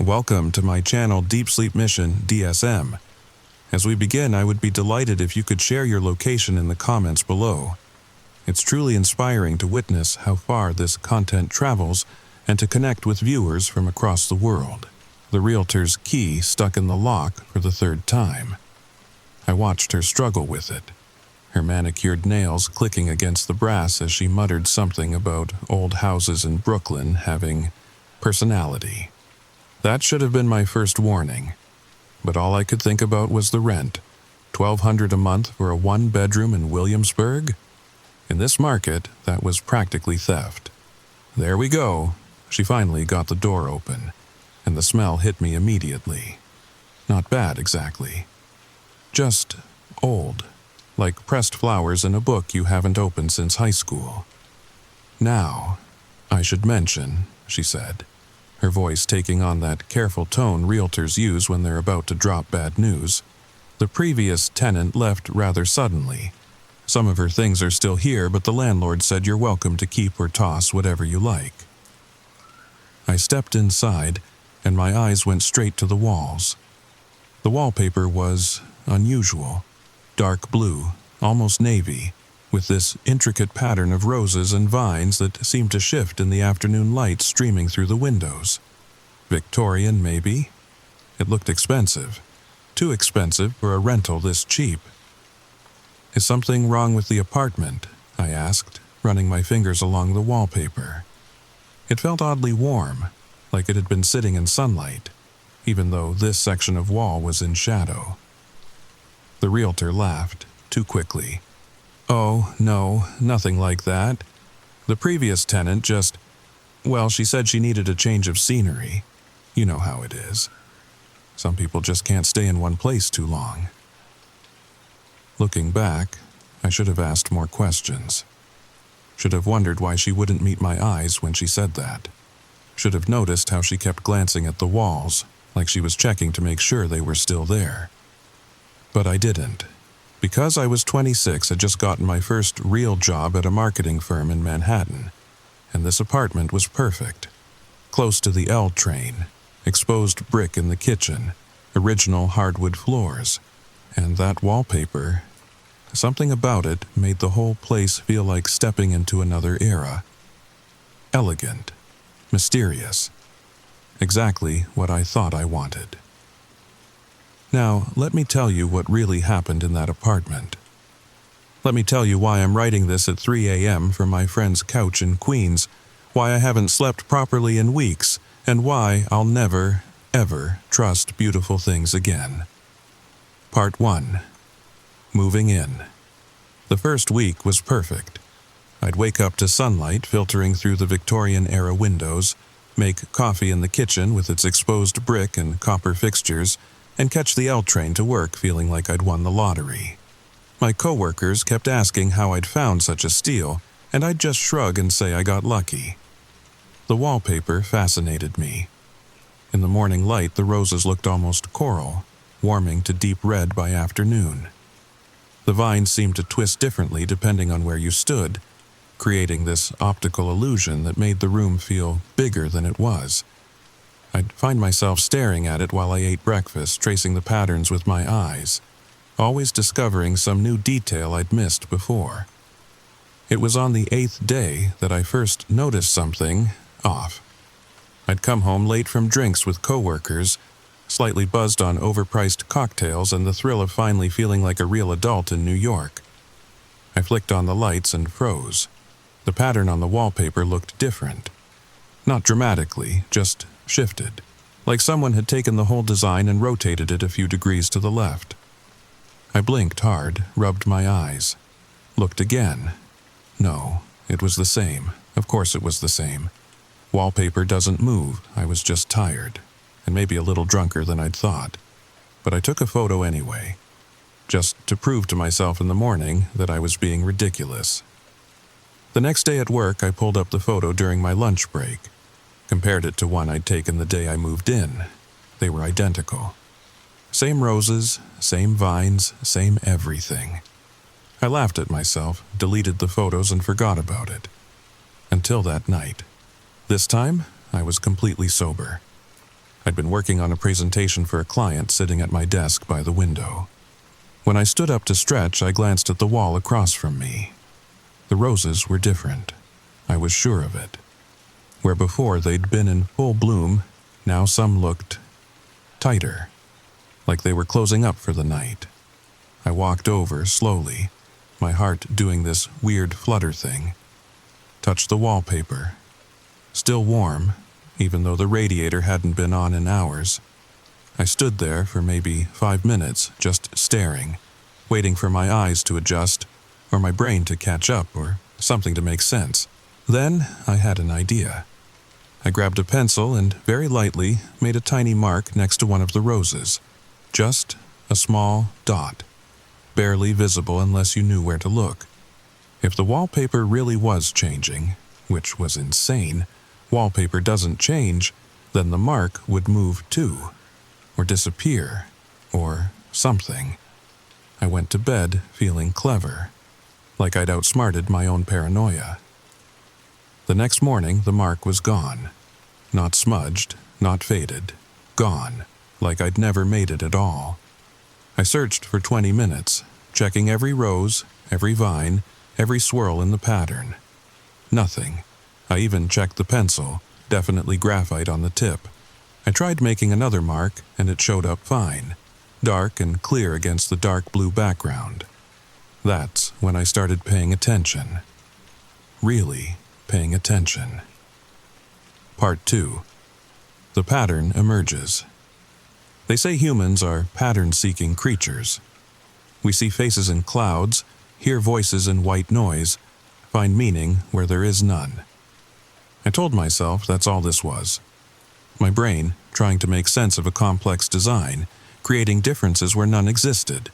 Welcome to my Channel Deep Sleep Mission-DSM. As we begin, I would be delighted if you could share your location in the comments below. It's truly inspiring to witness how far this content travels and to connect with viewers from across the world. The realtor's key stuck in the lock for the third time. I watched her struggle with it, her manicured nails clicking against the brass as she muttered something about old houses in Brooklyn having personality. That should have been my first warning, but all I could think about was the rent. $1,200 a month for a one-bedroom in Williamsburg? In this market, that was practically theft. There we go. She finally got the door open, and the smell hit me immediately. Not bad, exactly. Just old, like pressed flowers in a book you haven't opened since high school. Now, I should mention, she said, her voice taking on that careful tone realtors use when they're about to drop bad news. The previous tenant left rather suddenly. Some of her things are still here, but the landlord said you're welcome to keep or toss whatever you like. I stepped inside, and my eyes went straight to the walls. The wallpaper was unusual, dark blue, almost navy, with this intricate pattern of roses and vines that seemed to shift in the afternoon light streaming through the windows. Victorian, maybe? It looked expensive. Too expensive for a rental this cheap. Is something wrong with the apartment? I asked, running my fingers along the wallpaper. It felt oddly warm, like it had been sitting in sunlight, even though this section of wall was in shadow. The realtor laughed, too quickly. Oh, no, nothing like that. The previous tenant just, well, she said she needed a change of scenery. You know how it is. Some people just can't stay in one place too long. Looking back, I should have asked more questions. Should have wondered why she wouldn't meet my eyes when she said that. Should have noticed how she kept glancing at the walls, like she was checking to make sure they were still there. But I didn't. Because I was 26, I'd just gotten my first real job at a marketing firm in Manhattan, and this apartment was perfect. Close to the L train, exposed brick in the kitchen, original hardwood floors, and that wallpaper. Something about it made the whole place feel like stepping into another era. Elegant, mysterious, exactly what I thought I wanted. Now, let me tell you what really happened in that apartment. Let me tell you why I'm writing this at 3 a.m. from my friend's couch in Queens, why I haven't slept properly in weeks, and why I'll never, ever trust beautiful things again. Part 1. Moving in. The first week was perfect. I'd wake up to sunlight filtering through the Victorian-era windows, make coffee in the kitchen with its exposed brick and copper fixtures, and catch the L train to work feeling like I'd won the lottery. My coworkers kept asking how I'd found such a steal, and I'd just shrug and say I got lucky. The wallpaper fascinated me. In the morning light, the roses looked almost coral, warming to deep red by afternoon. The vines seemed to twist differently depending on where you stood, creating this optical illusion that made the room feel bigger than it was. I'd find myself staring at it while I ate breakfast, tracing the patterns with my eyes, always discovering some new detail I'd missed before. It was on the 8th day that I first noticed something off. I'd come home late from drinks with coworkers, slightly buzzed on overpriced cocktails and the thrill of finally feeling like a real adult in New York. I flicked on the lights and froze. The pattern on the wallpaper looked different. Not dramatically, just shifted, like someone had taken the whole design and rotated it a few degrees to the left. I blinked hard, rubbed my eyes, looked again. No, it was the same. Of course it was the same. Wallpaper doesn't move. I was just tired, and maybe a little drunker than I'd thought. But I took a photo anyway, just to prove to myself in the morning that I was being ridiculous. The next day at work, I pulled up the photo during my lunch break. Compared it to one I'd taken the day I moved in. They were identical. Same roses, same vines, same everything. I laughed at myself, deleted the photos, and forgot about it. Until that night. This time, I was completely sober. I'd been working on a presentation for a client sitting at my desk by the window. When I stood up to stretch, I glanced at the wall across from me. The roses were different. I was sure of it. Where before they'd been in full bloom, now some looked tighter, like they were closing up for the night. I walked over slowly, my heart doing this weird flutter thing. Touched the wallpaper. Still warm, even though the radiator hadn't been on in hours. I stood there for maybe 5 minutes, just staring, waiting for my eyes to adjust, or my brain to catch up, or something to make sense. Then I had an idea. I grabbed a pencil and very lightly made a tiny mark next to one of the roses. Just a small dot, barely visible unless you knew where to look. If the wallpaper really was changing, which was insane, wallpaper doesn't change, then the mark would move too, or disappear, or something. I went to bed feeling clever, like I'd outsmarted my own paranoia. The next morning, the mark was gone. Not smudged, not faded. Gone, like I'd never made it at all. I searched for 20 minutes, checking every rose, every vine, every swirl in the pattern. Nothing. I even checked the pencil, definitely graphite on the tip. I tried making another mark, and it showed up fine, dark and clear against the dark blue background. That's when I started paying attention. Really paying attention. Part 2. The pattern emerges. They say humans are pattern-seeking creatures. We see faces in clouds, hear voices in white noise, find meaning where there is none. I told myself that's all this was. My brain trying to make sense of a complex design, creating differences where none existed.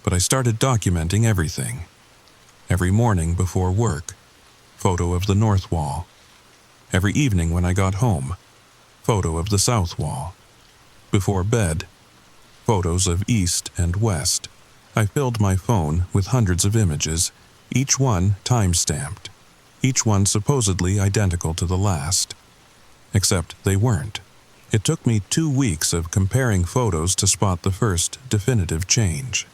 But I started documenting everything. Every morning before work, photo of the north wall. Every evening when I got home, photo of the south wall. Before bed, photos of east and west. I filled my phone with hundreds of images, each one time-stamped, each one supposedly identical to the last. Except they weren't. It took me 2 weeks of comparing photos to spot the first definitive change.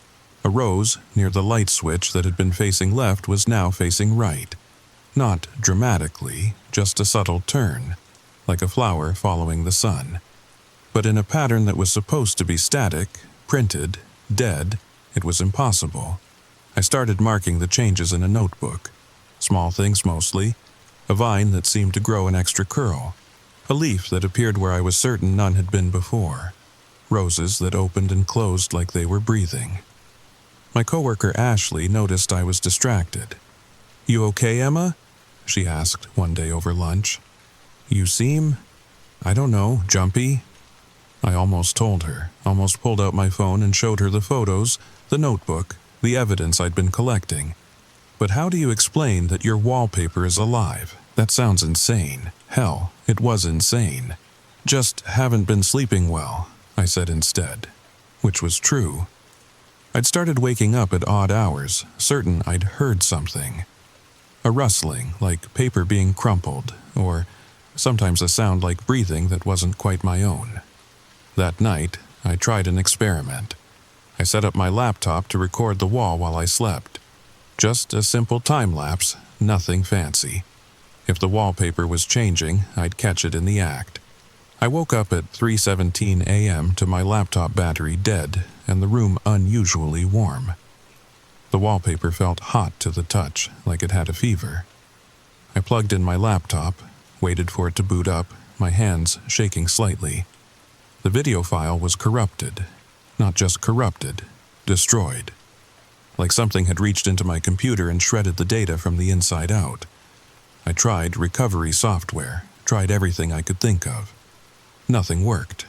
A rose near the light switch that had been facing left was now facing right. Not dramatically, just a subtle turn, like a flower following the sun. But in a pattern that was supposed to be static, printed, dead, it was impossible. I started marking the changes in a notebook. Small things mostly. A vine that seemed to grow an extra curl. A leaf that appeared where I was certain none had been before. Roses that opened and closed like they were breathing. My coworker Ashley noticed I was distracted. "You okay, Emma?" she asked one day over lunch. "You seem, I don't know, jumpy." I almost told her, almost pulled out my phone and showed her the photos, the notebook, the evidence I'd been collecting. But how do you explain that your wallpaper is alive? That sounds insane. Hell, it was insane. "Just haven't been sleeping well," I said instead, which was true. I'd started waking up at odd hours, certain I'd heard something. A rustling, like paper being crumpled, or sometimes a sound like breathing that wasn't quite my own. That night, I tried an experiment. I set up my laptop to record the wall while I slept. Just a simple time-lapse, nothing fancy. If the wallpaper was changing, I'd catch it in the act. I woke up at 3:17 a.m. to my laptop battery dead and the room unusually warm. The wallpaper felt hot to the touch, like it had a fever. I plugged in my laptop, waited for it to boot up, my hands shaking slightly. The video file was corrupted. Not just corrupted, destroyed. Like something had reached into my computer and shredded the data from the inside out. I tried recovery software, tried everything I could think of. Nothing worked.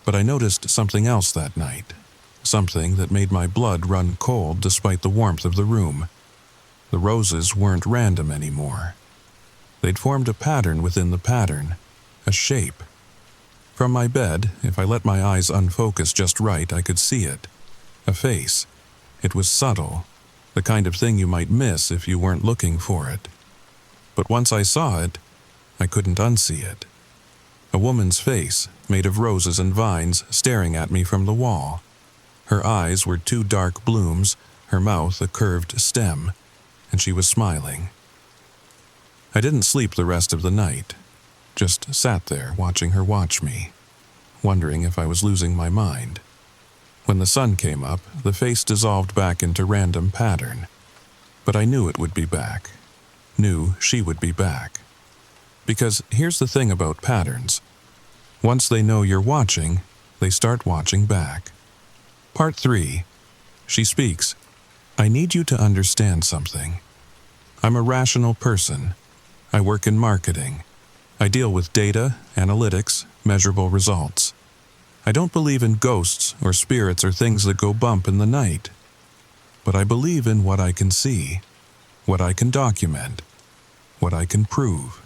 But I noticed something else that night. Something that made my blood run cold despite the warmth of the room. The roses weren't random anymore. They'd formed a pattern within the pattern, a shape. From my bed, if I let my eyes unfocus just right, I could see it. A face. It was subtle, the kind of thing you might miss if you weren't looking for it. But once I saw it, I couldn't unsee it. A woman's face, made of roses and vines, staring at me from the wall. Her eyes were two dark blooms, her mouth a curved stem, and she was smiling. I didn't sleep the rest of the night, just sat there watching her watch me, wondering if I was losing my mind. When the sun came up, the face dissolved back into random pattern, but I knew it would be back, knew she would be back. Because here's the thing about patterns. Once they know you're watching, they start watching back. Part 3. She speaks. I need you to understand something. I'm a rational person. I work in marketing. I deal with data, analytics, measurable results. I don't believe in ghosts or spirits or things that go bump in the night. But I believe in what I can see, what I can document, what I can prove.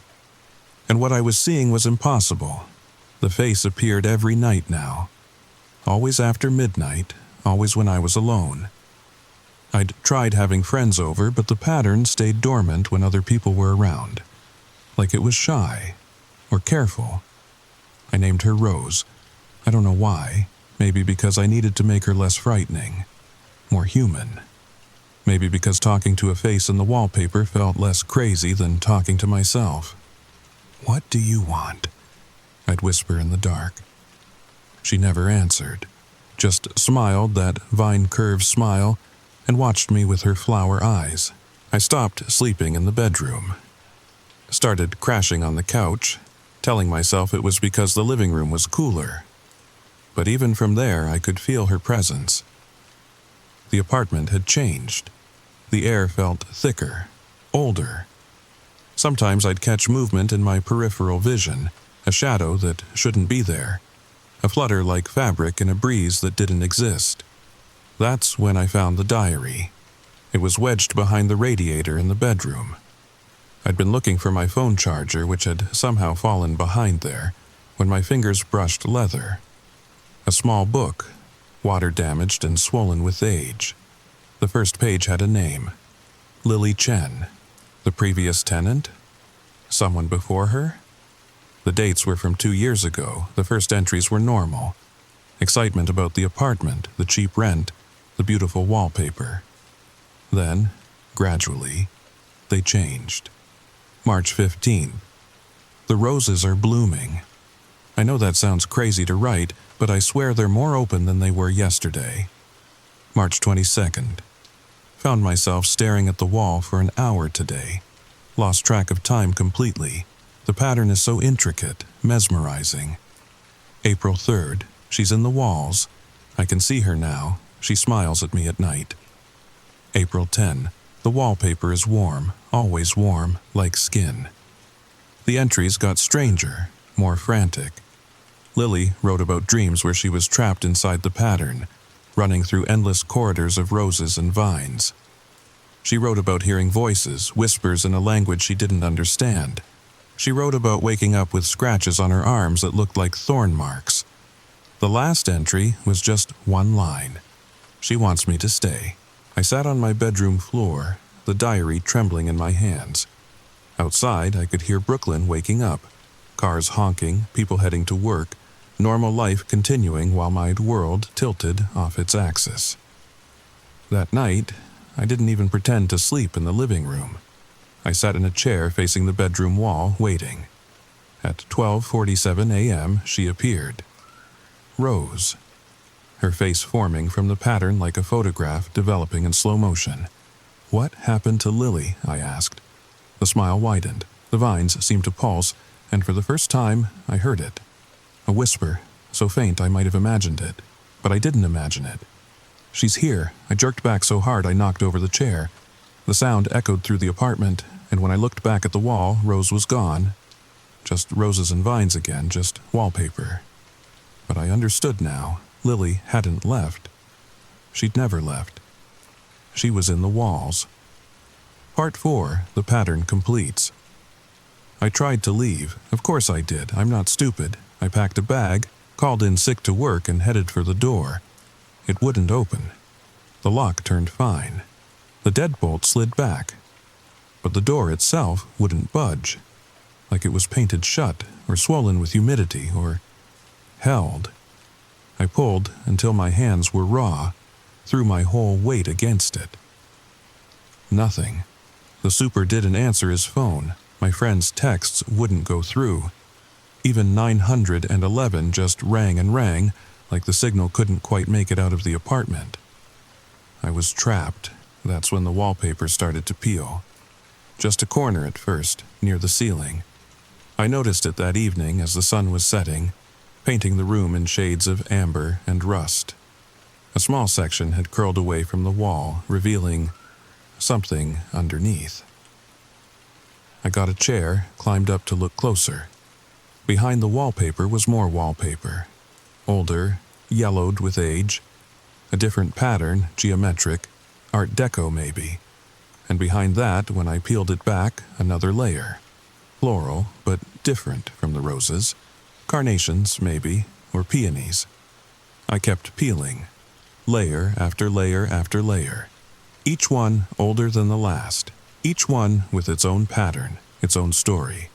And what I was seeing was impossible. The face appeared every night now. Always after midnight, always when I was alone. I'd tried having friends over, but the pattern stayed dormant when other people were around. Like it was shy, or careful. I named her Rose. I don't know why. Maybe because I needed to make her less frightening, more human. Maybe because talking to a face in the wallpaper felt less crazy than talking to myself. What do you want? I'd whisper in the dark. She never answered, just smiled that vine-curved smile and watched me with her flower eyes. I stopped sleeping in the bedroom. Started crashing on the couch, telling myself it was because the living room was cooler. But even from there, I could feel her presence. The apartment had changed. The air felt thicker, older. Sometimes I'd catch movement in my peripheral vision, a shadow that shouldn't be there, a flutter like fabric in a breeze that didn't exist. That's when I found the diary. It was wedged behind the radiator in the bedroom. I'd been looking for my phone charger, which had somehow fallen behind there, when my fingers brushed leather. A small book, water-damaged and swollen with age. The first page had a name, Lily Chen. The previous tenant? Someone before her? The dates were from 2 years ago. The first entries were normal. Excitement about the apartment, the cheap rent, the beautiful wallpaper. Then, gradually, they changed. March 15th. The roses are blooming. I know that sounds crazy to write, but I swear they're more open than they were yesterday. March 22nd. Found myself staring at the wall for an hour today. Lost track of time completely. The pattern is so intricate, mesmerizing. April 3rd. She's in the walls. I can see her now. She smiles at me at night. April 10. The wallpaper is warm, always warm, like skin. The entries got stranger, more frantic. Lily wrote about dreams where she was trapped inside the pattern, running through endless corridors of roses and vines. She wrote about hearing voices, whispers in a language she didn't understand. She wrote about waking up with scratches on her arms that looked like thorn marks. The last entry was just one line. She wants me to stay. I sat on my bedroom floor, the diary trembling in my hands. Outside, I could hear Brooklyn waking up, cars honking, people heading to work, normal life continuing while my world tilted off its axis. That night, I didn't even pretend to sleep in the living room. I sat in a chair facing the bedroom wall, waiting. At 12:47 a.m., she appeared. Rose. Her face forming from the pattern like a photograph developing in slow motion. What happened to Lily? I asked. The smile widened. The vines seemed to pulse, and for the first time, I heard it. A whisper, so faint I might have imagined it, but I didn't imagine it. She's here. I jerked back so hard I knocked over the chair. The sound echoed through the apartment, and when I looked back at the wall, Rose was gone. Just roses and vines again, just wallpaper. But I understood now. Lily hadn't left. She'd never left. She was in the walls. Part 4, the pattern completes. I tried to leave. Of course I did. I'm not stupid. I packed a bag, called in sick to work, and headed for the door. It wouldn't open. The lock turned fine. The deadbolt slid back. But the door itself wouldn't budge. like it was painted shut or swollen with humidity or held. I pulled until my hands were raw, threw my whole weight against it. Nothing. The super didn't answer his phone. My friend's texts wouldn't go through. Even 911 just rang and rang, like the signal couldn't quite make it out of the apartment. I was trapped. That's when the wallpaper started to peel. Just a corner at first, near the ceiling. I noticed it that evening as the sun was setting, painting the room in shades of amber and rust. A small section had curled away from the wall, revealing something underneath. I got a chair, climbed up to look closer. Behind the wallpaper was more wallpaper. Older, yellowed with age. A different pattern, geometric, Art Deco maybe. And behind that, when I peeled it back, another layer. Floral, but different from the roses. Carnations, maybe, or peonies. I kept peeling. Layer after layer after layer. Each one older than the last. Each one with its own pattern, its own story.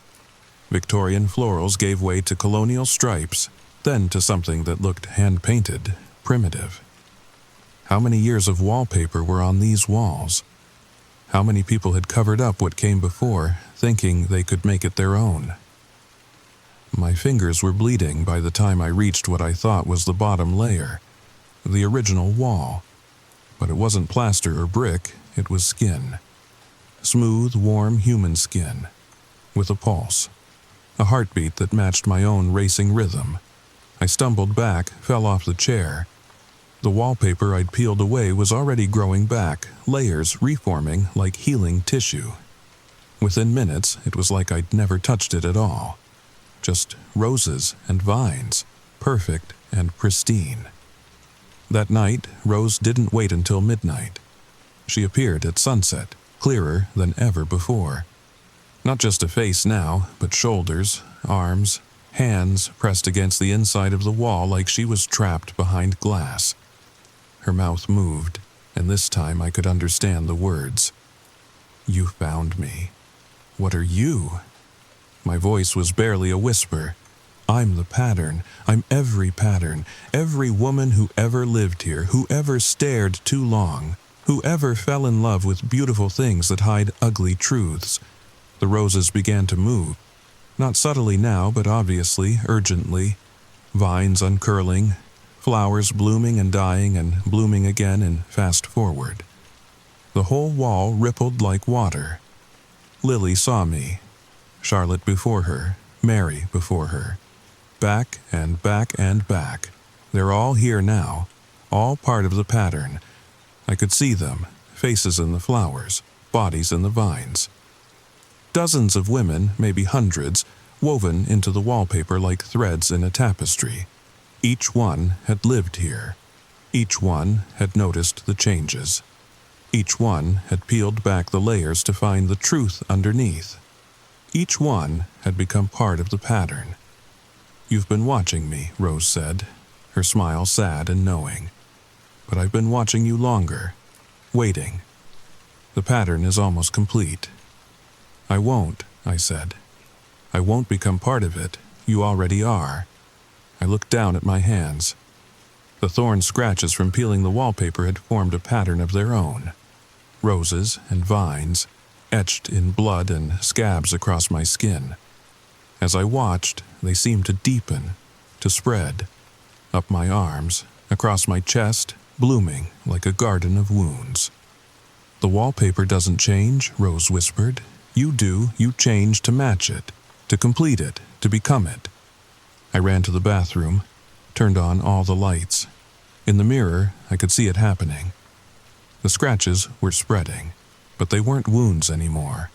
Victorian florals gave way to colonial stripes, then to something that looked hand-painted, primitive. How many years of wallpaper were on these walls? How many people had covered up what came before, thinking they could make it their own? My fingers were bleeding by the time I reached what I thought was the bottom layer, the original wall. But it wasn't plaster or brick, it was skin. Smooth, warm human skin, with a pulse. A heartbeat that matched my own racing rhythm. I stumbled back, fell off the chair. The wallpaper I'd peeled away was already growing back, layers reforming like healing tissue. Within minutes, it was like I'd never touched it at all. Just roses and vines, perfect and pristine. That night, Rose didn't wait until midnight. She appeared at sunset, clearer than ever before. Not just a face now, but shoulders, arms, hands pressed against the inside of the wall like she was trapped behind glass. Her mouth moved, and this time I could understand the words. "You found me. What are you?" My voice was barely a whisper. "I'm the pattern. I'm every pattern. Every woman who ever lived here, who ever stared too long, who ever fell in love with beautiful things that hide ugly truths." The roses began to move. Not subtly now, but obviously, urgently. Vines uncurling, flowers blooming and dying and blooming again and fast forward. The whole wall rippled like water. Lily saw me. Charlotte before her. Mary before her. Back and back and back. They're all here now. All part of the pattern. I could see them. Faces in the flowers. Bodies in the vines. Dozens of women, maybe hundreds, woven into the wallpaper like threads in a tapestry. Each one had lived here. Each one had noticed the changes. Each one had peeled back the layers to find the truth underneath. Each one had become part of the pattern. "You've been watching me," Rose said, her smile sad and knowing. "But I've been watching you longer, waiting. The pattern is almost complete." "I won't," I said. "I won't become part of it. You already are." I looked down at my hands. The thorn scratches from peeling the wallpaper had formed a pattern of their own. Roses and vines, etched in blood and scabs across my skin. As I watched, they seemed to deepen, to spread, up my arms, across my chest, blooming like a garden of wounds. "The wallpaper doesn't change," Rose whispered. "You do, you change to match it, to complete it, to become it." I ran to the bathroom, turned on all the lights. In the mirror, I could see it happening. The scratches were spreading, but they weren't wounds anymore.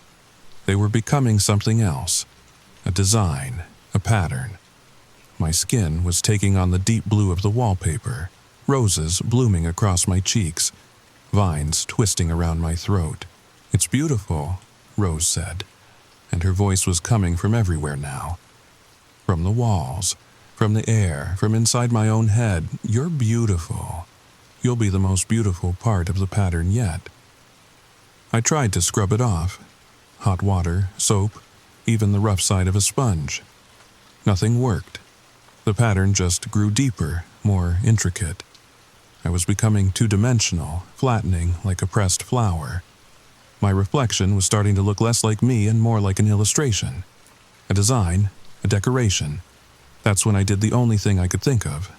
They were becoming something else, a design, a pattern. My skin was taking on the deep blue of the wallpaper, roses blooming across my cheeks, vines twisting around my throat. "It's beautiful," Rose said, and her voice was coming from everywhere now. From the walls, from the air, from inside my own head. "You're beautiful. You'll be the most beautiful part of the pattern yet." I tried to scrub it off. Hot water, soap, even the rough side of a sponge. Nothing worked. The pattern just grew deeper, more intricate. I was becoming two-dimensional, flattening like a pressed flower. My reflection was starting to look less like me and more like an illustration. A design, a decoration. That's when I did the only thing I could think of.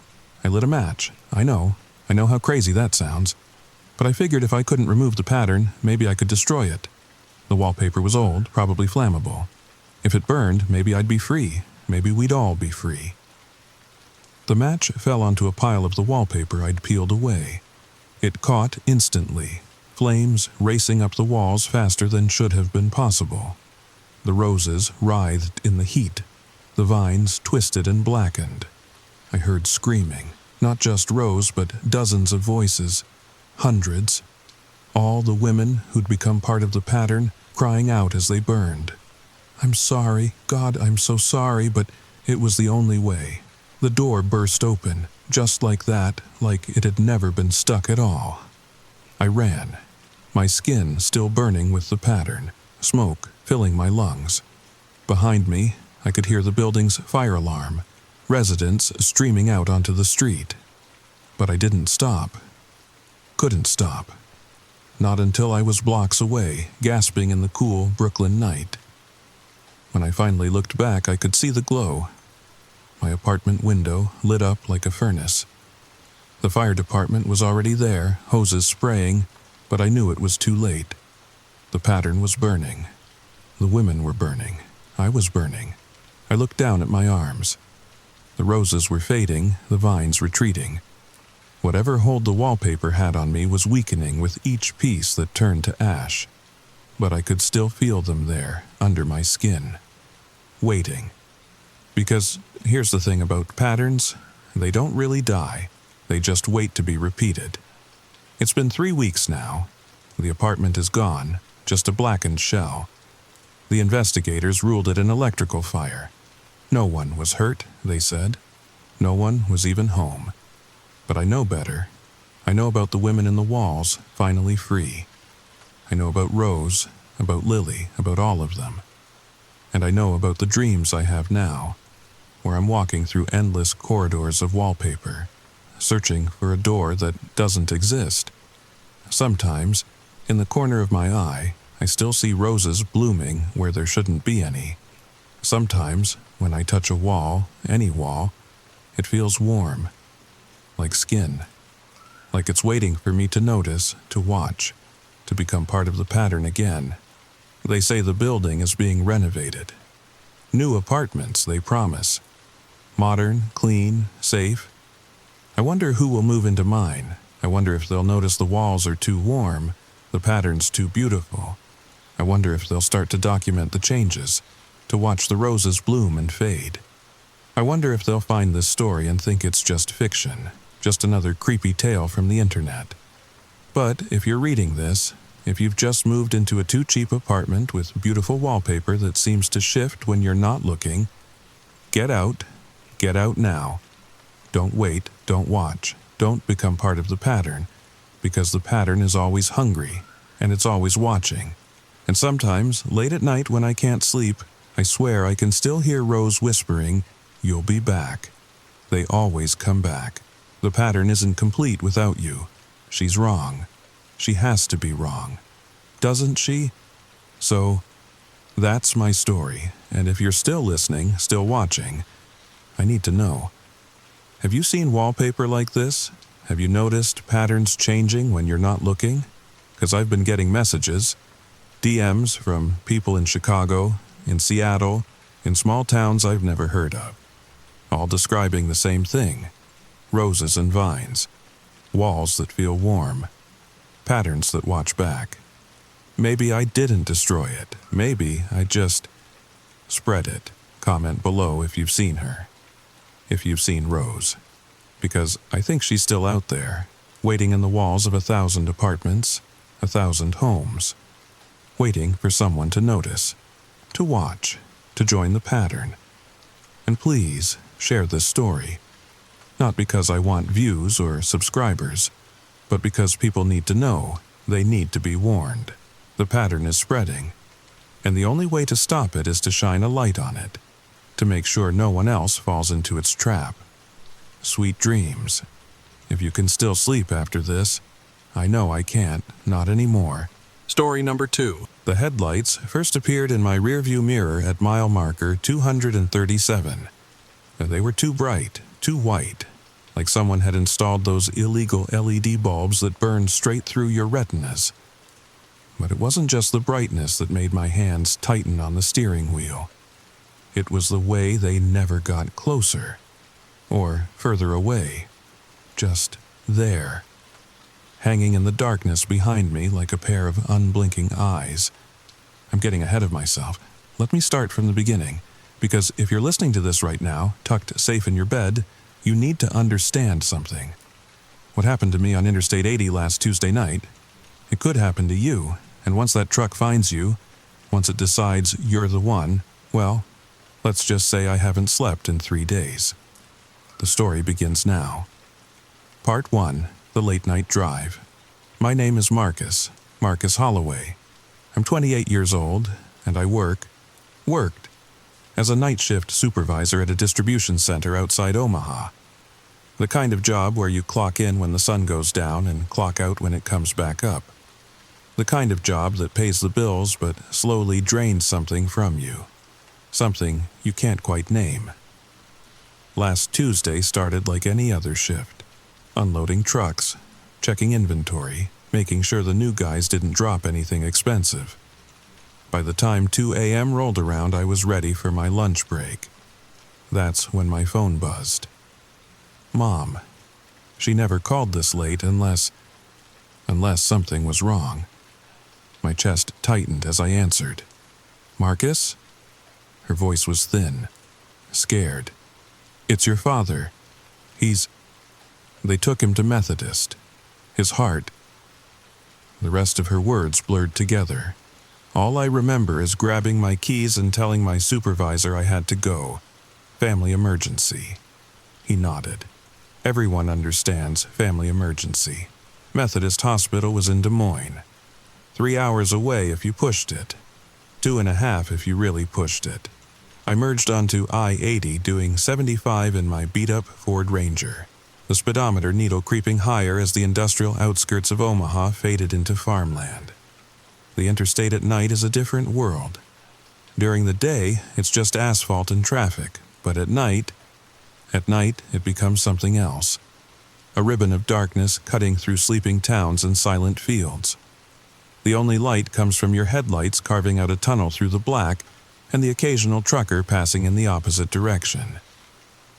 I lit a match. I know how crazy that sounds. But I figured if I couldn't remove the pattern, maybe I could destroy it. The wallpaper was old, probably flammable. If it burned, maybe I'd be free. Maybe we'd all be free. The match fell onto a pile of the wallpaper I'd peeled away. It caught instantly, flames racing up the walls faster than should have been possible. The roses writhed in the heat. The vines twisted and blackened. I heard screaming, not just Rose, but dozens of voices, hundreds. All the women who'd become part of the pattern crying out as they burned. "I'm sorry, God, I'm so sorry, but it was the only way." The door burst open, just like that, like it had never been stuck at all. I ran, my skin still burning with the pattern, smoke filling my lungs. Behind me, I could hear the building's fire alarm, residents streaming out onto the street. But I didn't stop. Couldn't stop. Not until I was blocks away, gasping in the cool Brooklyn night. When I finally looked back, I could see the glow. My apartment window lit up like a furnace. The fire department was already there, hoses spraying, but I knew it was too late. The pattern was burning. The women were burning. I was burning. I looked down at my arms. The roses were fading, the vines retreating. Whatever hold the wallpaper had on me was weakening with each piece that turned to ash. But I could still feel them there, under my skin. Waiting. Because here's the thing about patterns, they don't really die. They just wait to be repeated. It's been 3 weeks now. The apartment is gone, just a blackened shell. The investigators ruled it an electrical fire. No one was hurt, they said. No one was even home. But I know better. I know about the women in the walls, finally free. I know about Rose, about Lily, about all of them. And I know about the dreams I have now, where I'm walking through endless corridors of wallpaper, searching for a door that doesn't exist. Sometimes, in the corner of my eye, I still see roses blooming where there shouldn't be any. Sometimes, when I touch a wall, any wall, it feels warm, like skin, like it's waiting for me to notice, to watch, to become part of the pattern again. They say the building is being renovated. New apartments, they promise. Modern, clean, safe. I wonder who will move into mine. I wonder if they'll notice the walls are too warm, the pattern's too beautiful. I wonder if they'll start to document the changes, to watch the roses bloom and fade. I wonder if they'll find this story and think it's just fiction, just another creepy tale from the internet. But if you're reading this, if you've just moved into a too-cheap apartment with beautiful wallpaper that seems to shift when you're not looking, get out now. Don't wait, don't watch, don't become part of the pattern, because the pattern is always hungry, and it's always watching. And sometimes, late at night when I can't sleep, I swear I can still hear Rose whispering, "You'll be back." They always come back. The pattern isn't complete without you. She's wrong. She has to be wrong. Doesn't she? So, that's my story, and if you're still listening, still watching, I need to know. Have you seen wallpaper like this? Have you noticed patterns changing when you're not looking? Because I've been getting messages, DMs from people in Chicago, in Seattle, in small towns I've never heard of, all describing the same thing. Roses and vines, walls that feel warm, patterns that watch back. Maybe I didn't destroy it. Maybe I just spread it. Comment below if you've seen her. If you've seen Rose. Because I think she's still out there, waiting in the walls of 1,000 apartments, 1,000 homes, waiting for someone to notice, to watch, to join the pattern. And please, share this story. Not because I want views or subscribers, but because people need to know, they need to be warned. The pattern is spreading. and the only way to stop it is to shine a light on it, to make sure no one else falls into its trap. Sweet dreams. If you can still sleep after this, I know I can't, not anymore. Story number 2. The headlights first appeared in my rearview mirror at mile marker 237. They were too bright, too white, like someone had installed those illegal LED bulbs that burn straight through your retinas. But it wasn't just the brightness that made my hands tighten on the steering wheel. It was the way they never got closer, or further away, just there, hanging in the darkness behind me like a pair of unblinking eyes. I'm getting ahead of myself. Let me start from the beginning, because if you're listening to this right now, tucked safe in your bed, you need to understand something. What happened to me on Interstate 80 last Tuesday night, it could happen to you, and once that truck finds you, once it decides you're the one, well, let's just say I haven't slept in 3 days. The story begins now. Part 1, The Late Night Drive. My name is Marcus Holloway. I'm 28 years old, and I worked, as a night shift supervisor at a distribution center outside Omaha. The kind of job where you clock in when the sun goes down and clock out when it comes back up. The kind of job that pays the bills but slowly drains something from you. Something you can't quite name. Last Tuesday started like any other shift. Unloading trucks, checking inventory, making sure the new guys didn't drop anything expensive. By the time 2 a.m. rolled around, I was ready for my lunch break. That's when my phone buzzed. Mom. She never called this late unless something was wrong. My chest tightened as I answered. Marcus? Her voice was thin, scared. It's your father. They took him to Methodist. His heart. The rest of her words blurred together. All I remember is grabbing my keys and telling my supervisor I had to go. Family emergency. He nodded. Everyone understands family emergency. Methodist Hospital was in Des Moines. 3 hours away if you pushed it. 2.5 if you really pushed it. I merged onto I-80 doing 75 in my beat-up Ford Ranger. The speedometer needle creeping higher as the industrial outskirts of Omaha faded into farmland. The interstate at night is a different world. During the day, it's just asphalt and traffic, but at night it becomes something else. A ribbon of darkness cutting through sleeping towns and silent fields. The only light comes from your headlights carving out a tunnel through the black and the occasional trucker passing in the opposite direction.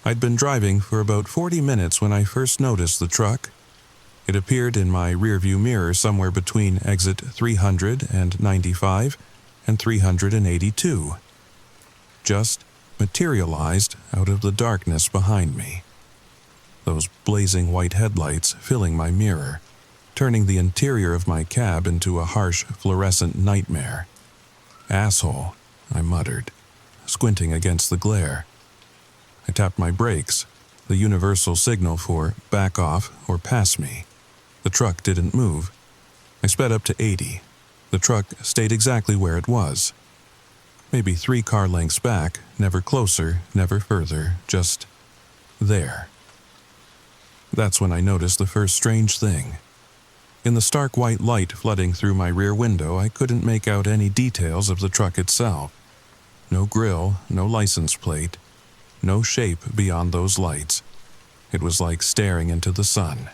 I'd been driving for about 40 minutes when I first noticed the truck. It appeared in my rearview mirror somewhere between exit 395 and 382. Just materialized out of the darkness behind me. Those blazing white headlights filling my mirror, turning the interior of my cab into a harsh fluorescent nightmare. Asshole, I muttered, squinting against the glare. I tapped my brakes, the universal signal for back off or pass me. The truck didn't move. I sped up to 80. The truck stayed exactly where it was. Maybe 3 car lengths back, never closer, never further, just there. That's when I noticed the first strange thing. In the stark white light flooding through my rear window, I couldn't make out any details of the truck itself. No grille, no license plate, no shape beyond those lights. It was like staring into the sun.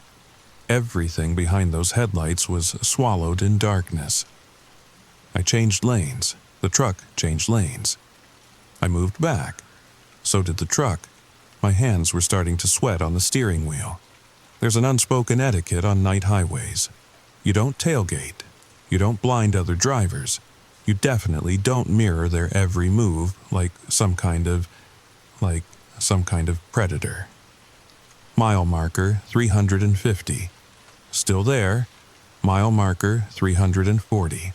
Everything behind those headlights was swallowed in darkness. I changed lanes. The truck changed lanes. I moved back. So did the truck. My hands were starting to sweat on the steering wheel. There's an unspoken etiquette on night highways. You don't tailgate. You don't blind other drivers. You definitely don't mirror their every move like some kind of predator. Mile marker 350. Still there. Mile marker 340.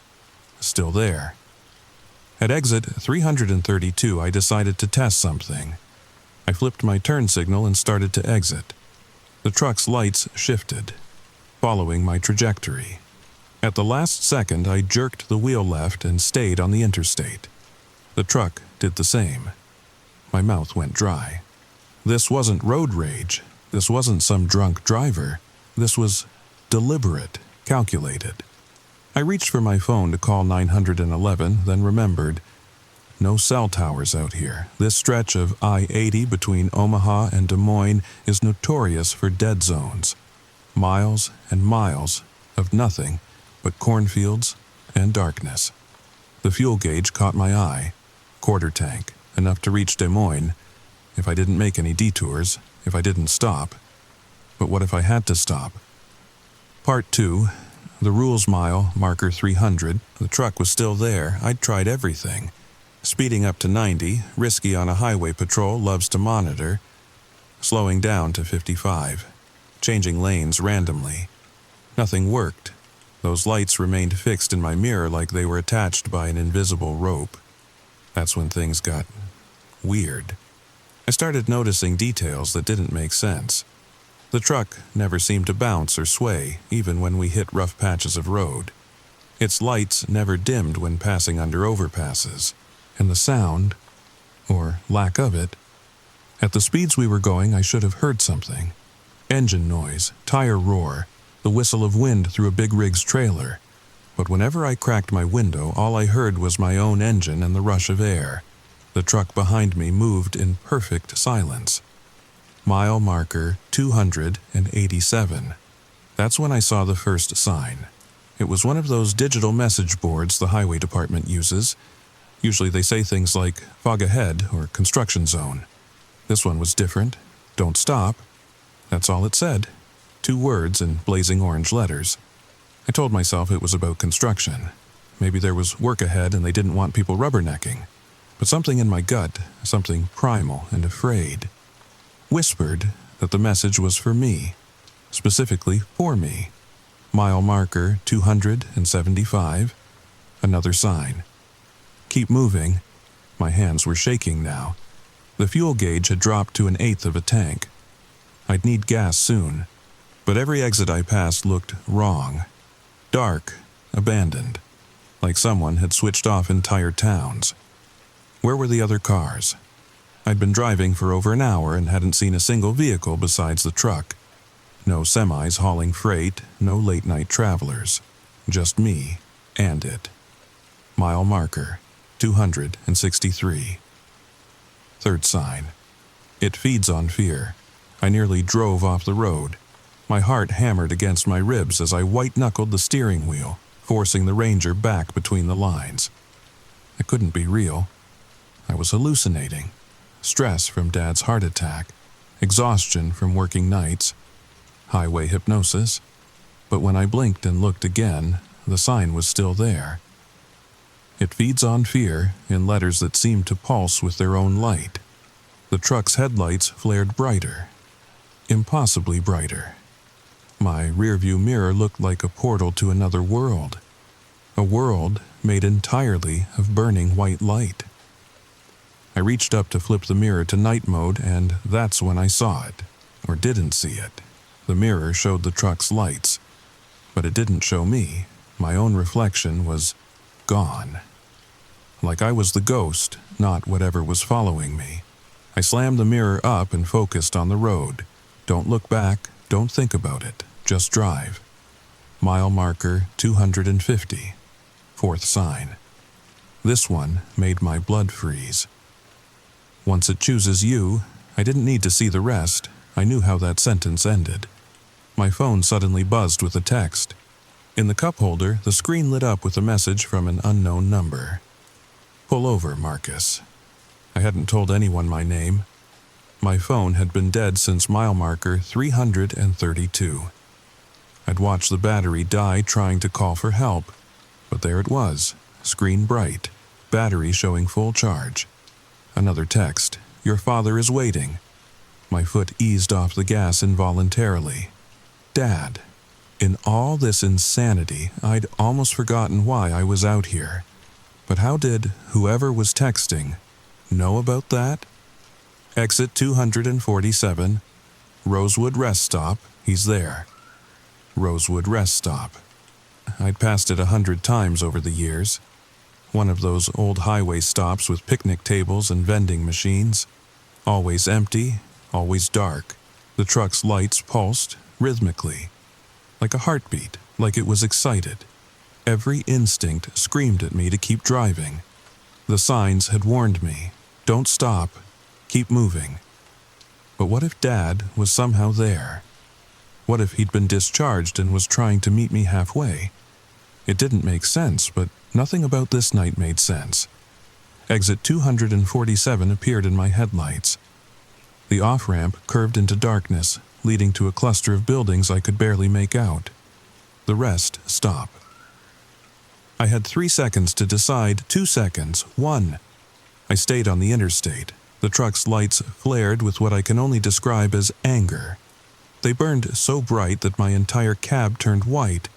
Still there. At exit 332, I decided to test something. I flipped my turn signal and started to exit. The truck's lights shifted, following my trajectory. At the last second, I jerked the wheel left and stayed on the interstate. The truck did the same. My mouth went dry. This wasn't road rage. This wasn't some drunk driver. This was deliberate, calculated. I reached for my phone to call 911, then remembered, no cell towers out here. This stretch of I-80 between Omaha and Des Moines is notorious for dead zones. Miles and miles of nothing but cornfields and darkness. The fuel gauge caught my eye. Quarter tank, enough to reach Des Moines, if I didn't make any detours, if I didn't stop. But what if I had to stop? Part 2, the rules mile, marker 300. The truck was still there. I'd tried everything. Speeding up to 90, risky on a highway patrol loves to monitor. Slowing down to 55. Changing lanes randomly. Nothing worked. Those lights remained fixed in my mirror like they were attached by an invisible rope. That's when things got weird. I started noticing details that didn't make sense. The truck never seemed to bounce or sway, even when we hit rough patches of road. Its lights never dimmed when passing under overpasses. And the sound, or lack of it, at the speeds we were going, I should have heard something. Engine noise, tire roar, the whistle of wind through a big rig's trailer. But whenever I cracked my window, all I heard was my own engine and the rush of air. The truck behind me moved in perfect silence. Mile marker 287. That's when I saw the first sign. It was one of those digital message boards the highway department uses. Usually they say things like fog ahead or construction zone. This one was different. Don't stop. That's all it said. 2 words in blazing orange letters. I told myself it was about construction. Maybe there was work ahead and they didn't want people rubbernecking. But something in my gut, something primal and afraid, whispered that the message was for me, specifically for me. Mile marker 275. Another sign. Keep moving. My hands were shaking now. The fuel gauge had dropped to 1/8 of a tank. I'd need gas soon, but every exit I passed looked wrong. Dark, abandoned, like someone had switched off entire towns. Where were the other cars? I'd been driving for over an hour and hadn't seen a single vehicle besides the truck. No semis hauling freight, no late-night travelers. Just me and it. Mile marker 263. Third sign. It feeds on fear. I nearly drove off the road. My heart hammered against my ribs as I white-knuckled the steering wheel, forcing the Ranger back between the lines. It couldn't be real. I was hallucinating. Stress from Dad's heart attack, exhaustion from working nights, highway hypnosis. But when I blinked and looked again, the sign was still there. It feeds on fear in letters that seemed to pulse with their own light. The truck's headlights flared brighter, impossibly brighter. My rearview mirror looked like a portal to another world, a world made entirely of burning white light. I reached up to flip the mirror to night mode, and that's when I saw it, or didn't see it. The mirror showed the truck's lights, but it didn't show me. My own reflection was gone. Like I was the ghost, not whatever was following me. I slammed the mirror up and focused on the road. Don't look back, don't think about it, just drive. Mile marker 250. Fourth sign. This one made my blood freeze. Once it chooses you, I didn't need to see the rest. I knew how that sentence ended. My phone suddenly buzzed with a text. In the cup holder, the screen lit up with a message from an unknown number. Pull over, Marcus. I hadn't told anyone my name. My phone had been dead since mile marker 332. I'd watched the battery die trying to call for help, but there it was, screen bright, battery showing full charge. Another text, your father is waiting. My foot eased off the gas involuntarily. Dad. In all this insanity, I'd almost forgotten why I was out here. But how did whoever was texting know about that? Exit 247, Rosewood Rest Stop, he's there. Rosewood Rest Stop. I'd passed it 100 times over the years. One of those old highway stops with picnic tables and vending machines. Always empty, always dark. The truck's lights pulsed rhythmically, like a heartbeat, like it was excited. Every instinct screamed at me to keep driving. The signs had warned me, don't stop, keep moving. But what if Dad was somehow there? What if he'd been discharged and was trying to meet me halfway? It didn't make sense, but nothing about this night made sense. Exit 247 appeared in my headlights. The off-ramp curved into darkness, leading to a cluster of buildings I could barely make out. The rest stop. I had 3 seconds to decide, 2 seconds, 1. I stayed on the interstate. The truck's lights flared with what I can only describe as anger. They burned so bright that my entire cab turned white,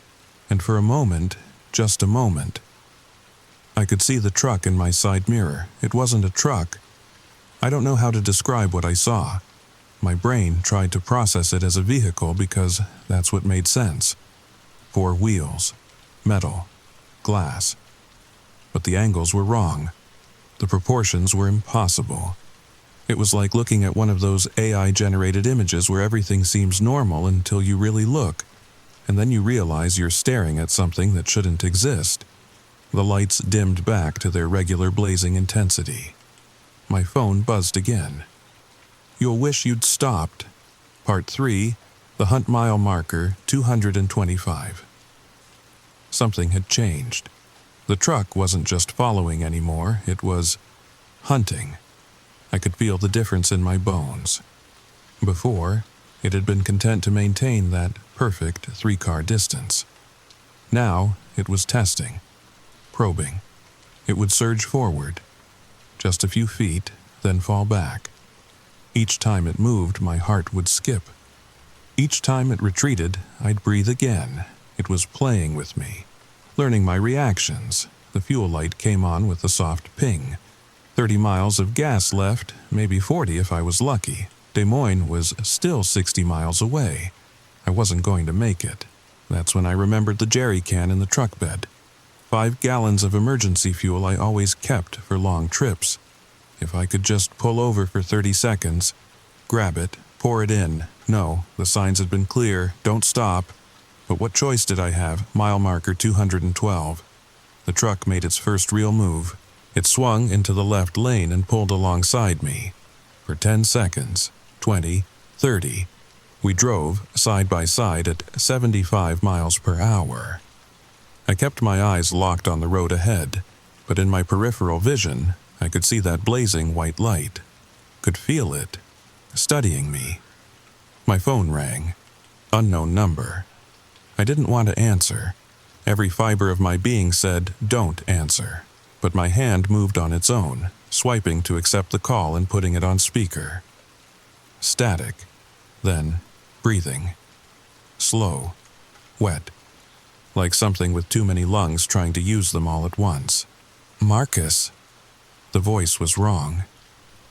and for a moment, just a moment, I could see the truck in my side mirror. It wasn't a truck. I don't know how to describe what I saw. My brain tried to process it as a vehicle because that's what made sense. 4 wheels, metal, glass. But the angles were wrong. The proportions were impossible. It was like looking at one of those AI-generated images where everything seems normal until you really look, and then you realize you're staring at something that shouldn't exist. The lights dimmed back to their regular blazing intensity. My phone buzzed again. You'll wish you'd stopped. Part 3, the hunt mile marker, 225. Something had changed. The truck wasn't just following anymore, it was hunting. I could feel the difference in my bones. Before, it had been content to maintain that perfect 3-car distance. Now, it was testing, probing. It would surge forward, just a few feet, then fall back. Each time it moved, my heart would skip. Each time it retreated, I'd breathe again. It was playing with me, learning my reactions. The fuel light came on with a soft ping. 30 miles of gas left, maybe 40 if I was lucky. Des Moines was still 60 miles away. I wasn't going to make it. That's when I remembered the jerry can in the truck bed. 5 gallons of emergency fuel I always kept for long trips. If I could just pull over for 30 seconds, grab it, pour it in. No, the signs had been clear, don't stop. But what choice did I have? Mile marker 212. The truck made its first real move. It swung into the left lane and pulled alongside me. For 10 seconds, 20, 30, we drove side by side at 75 miles per hour. I kept my eyes locked on the road ahead, but in my peripheral vision, I could see that blazing white light. Could feel it, studying me. My phone rang. Unknown number. I didn't want to answer. Every fiber of my being said, don't answer. But my hand moved on its own, swiping to accept the call and putting it on speaker. Static. Then, breathing. Slow. Wet. Like something with too many lungs trying to use them all at once. Marcus. The voice was wrong.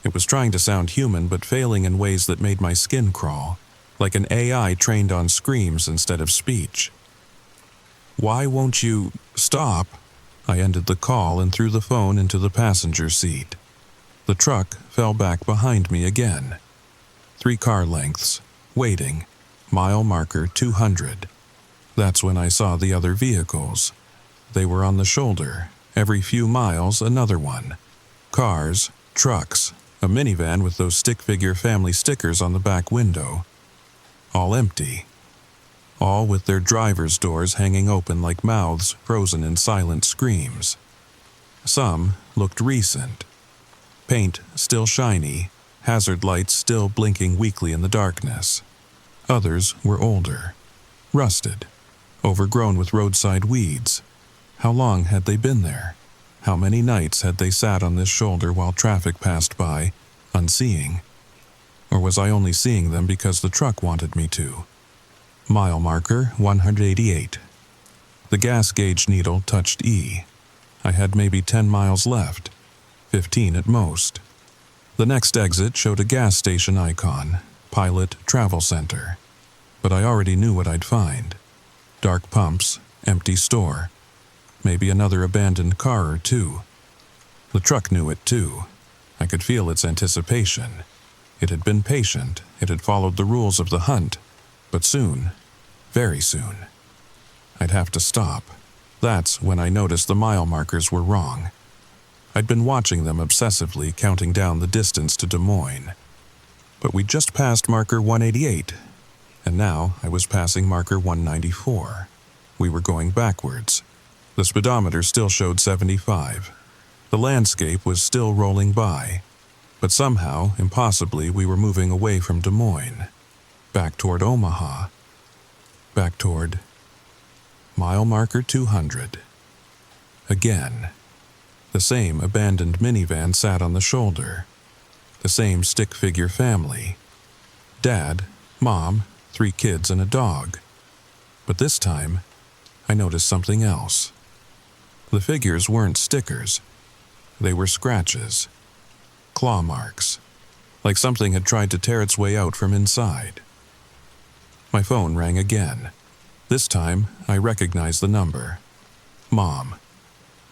It was trying to sound human but failing in ways that made my skin crawl, like an AI trained on screams instead of speech. Why won't you stop? I ended the call and threw the phone into the passenger seat. The truck fell back behind me again. 3 car lengths, waiting, mile marker 200. That's when I saw the other vehicles. They were on the shoulder, every few miles another one. Cars, trucks, a minivan with those stick figure family stickers on the back window. All empty. All with their driver's doors hanging open like mouths frozen in silent screams. Some looked recent. Paint still shiny, hazard lights still blinking weakly in the darkness. Others were older, rusted, overgrown with roadside weeds. How long had they been there? How many nights had they sat on this shoulder while traffic passed by, unseeing? Or was I only seeing them because the truck wanted me to? Mile marker 188. The gas gauge needle touched E. I had maybe 10 miles left, 15 at most. The next exit showed a gas station icon, Pilot Travel Center. But I already knew what I'd find. Dark pumps, empty store, maybe another abandoned car or two. The truck knew it too. I could feel its anticipation. It had been patient, it had followed the rules of the hunt, but soon, very soon, I'd have to stop. That's when I noticed the mile markers were wrong. I'd been watching them obsessively, counting down the distance to Des Moines. But we'd just passed marker 188, and now I was passing marker 194. We were going backwards. The speedometer still showed 75. The landscape was still rolling by, but somehow, impossibly, we were moving away from Des Moines, back toward Omaha, back toward mile marker 200. Again, the same abandoned minivan sat on the shoulder, the same stick-figure family, Dad, Mom, 3 kids and a dog. But this time, I noticed something else. The figures weren't stickers. They were scratches, claw marks, like something had tried to tear its way out from inside. My phone rang again. This time, I recognized the number. Mom.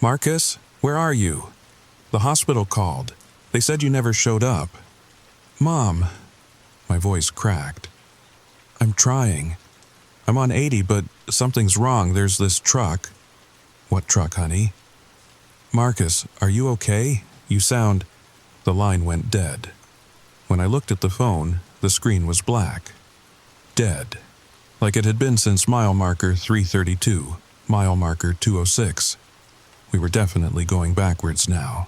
"Marcus, where are you? The hospital called. They said you never showed up." "Mom." My voice cracked. "I'm trying. I'm on 80, but something's wrong. There's this truck." "What truck, honey?" "Marcus, are you okay? You sound—" The line went dead. When I looked at the phone, the screen was black. Dead. Like it had been since mile marker 332, mile marker 206. We were definitely going backwards now.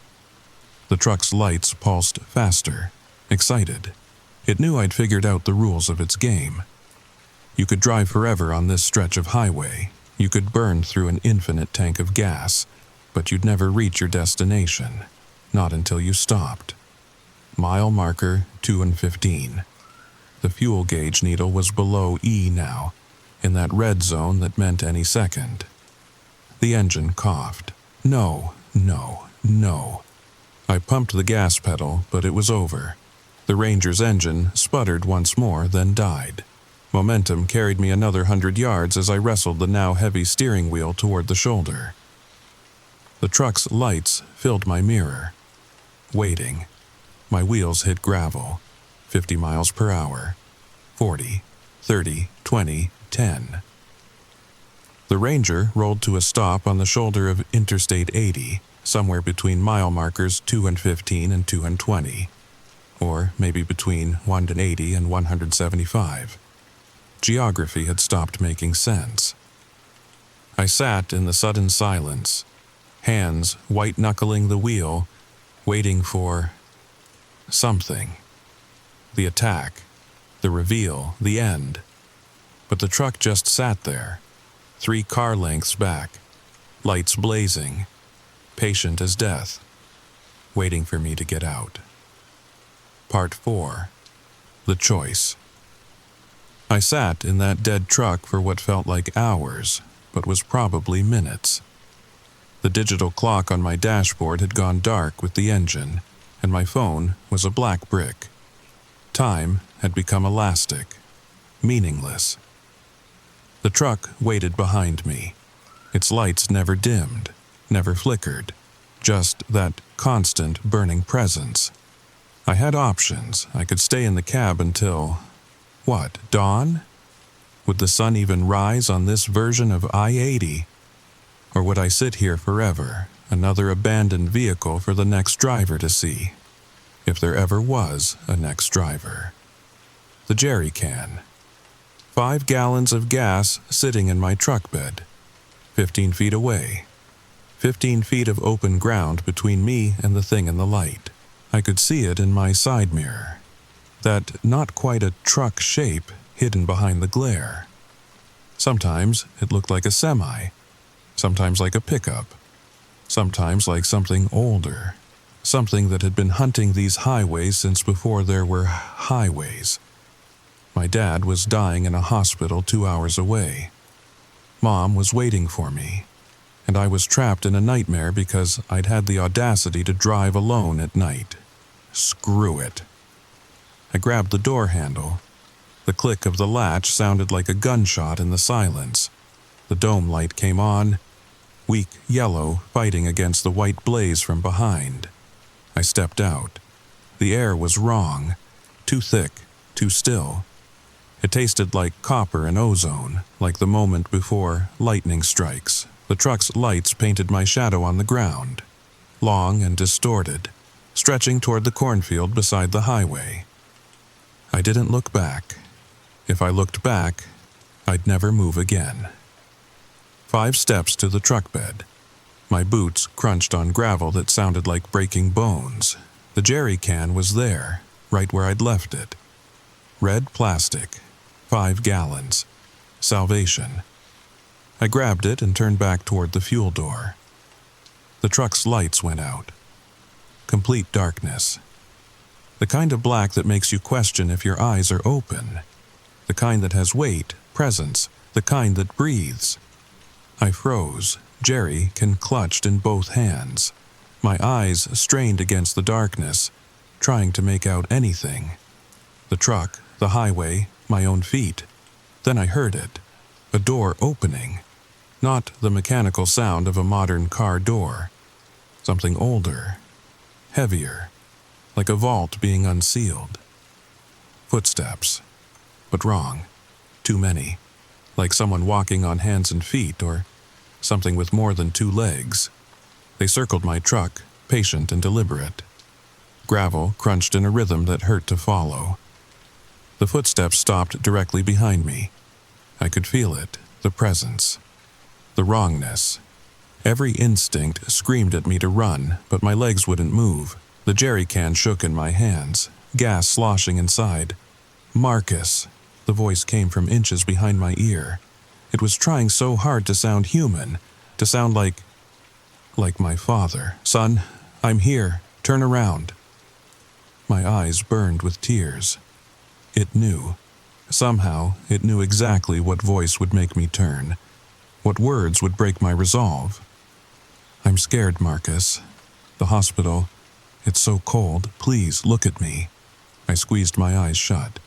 The truck's lights pulsed faster, excited. It knew I'd figured out the rules of its game. You could drive forever on this stretch of highway. You could burn through an infinite tank of gas, but you'd never reach your destination, not until you stopped. Mile marker 215. The fuel gauge needle was below E now, in that red zone that meant any second. The engine coughed. No, no, no. I pumped the gas pedal, but it was over. The Ranger's engine sputtered once more, then died. Momentum carried me another 100 yards as I wrestled the now heavy steering wheel toward the shoulder. The truck's lights filled my mirror. Waiting. My wheels hit gravel. 50 miles per hour. 40, 30, 20, 10. The Ranger rolled to a stop on the shoulder of Interstate 80, somewhere between mile markers 215 and 220, or maybe between 180 and 175. Geography had stopped making sense. I sat in the sudden silence, hands white-knuckling the wheel, waiting for something. The attack, the reveal, the end. But the truck just sat there, 3 car lengths back, lights blazing, patient as death, waiting for me to get out. Part 4. The Choice. I sat in that dead truck for what felt like hours, but was probably minutes. The digital clock on my dashboard had gone dark with the engine, and my phone was a black brick. Time had become elastic, meaningless. The truck waited behind me. Its lights never dimmed, never flickered, just that constant burning presence. I had options. I could stay in the cab until, what, dawn? Would the sun even rise on this version of I-80? Or would I sit here forever, another abandoned vehicle for the next driver to see? If there ever was a next driver. The jerry can. 5 gallons of gas sitting in my truck bed. 15 feet away. 15 feet of open ground between me and the thing in the light. I could see it in my side mirror. That not quite a truck shape hidden behind the glare. Sometimes it looked like a semi. Sometimes like a pickup. Sometimes like something older. Something that had been hunting these highways since before there were highways. My dad was dying in a hospital 2 hours away. Mom was waiting for me, and I was trapped in a nightmare because I'd had the audacity to drive alone at night. Screw it. I grabbed the door handle. The click of the latch sounded like a gunshot in the silence. The dome light came on, weak yellow fighting against the white blaze from behind. I stepped out. The air was wrong, too thick, too still. It tasted like copper and ozone, like the moment before lightning strikes. The truck's lights painted my shadow on the ground, long and distorted, stretching toward the cornfield beside the highway. I didn't look back. If I looked back, I'd never move again. 5 steps to the truck bed. My boots crunched on gravel that sounded like breaking bones. The jerry can was there, right where I'd left it. Red plastic, 5 gallons. Salvation. I grabbed it and turned back toward the fuel door. The truck's lights went out. Complete darkness. The kind of black that makes you question if your eyes are open. The kind that has weight, presence, the kind that breathes. I froze, jerry can clutched in both hands. My eyes strained against the darkness, trying to make out anything. The truck, the highway, my own feet. Then I heard it. A door opening. Not the mechanical sound of a modern car door. Something older, heavier, like a vault being unsealed. Footsteps. But wrong. Too many. Like someone walking on hands and feet, or something with more than 2 legs. They circled my truck, patient and deliberate. Gravel crunched in a rhythm that hurt to follow. The footsteps stopped directly behind me. I could feel it, the presence, the wrongness. Every instinct screamed at me to run, but my legs wouldn't move. The jerry can shook in my hands, gas sloshing inside. Marcus. The voice came from inches behind my ear. It was trying so hard to sound human, to sound like my father. Son, I'm here. Turn around. My eyes burned with tears. It knew. Somehow, it knew exactly what voice would make me turn, what words would break my resolve. I'm scared, Marcus. The hospital. It's so cold. Please, look at me. I squeezed my eyes shut.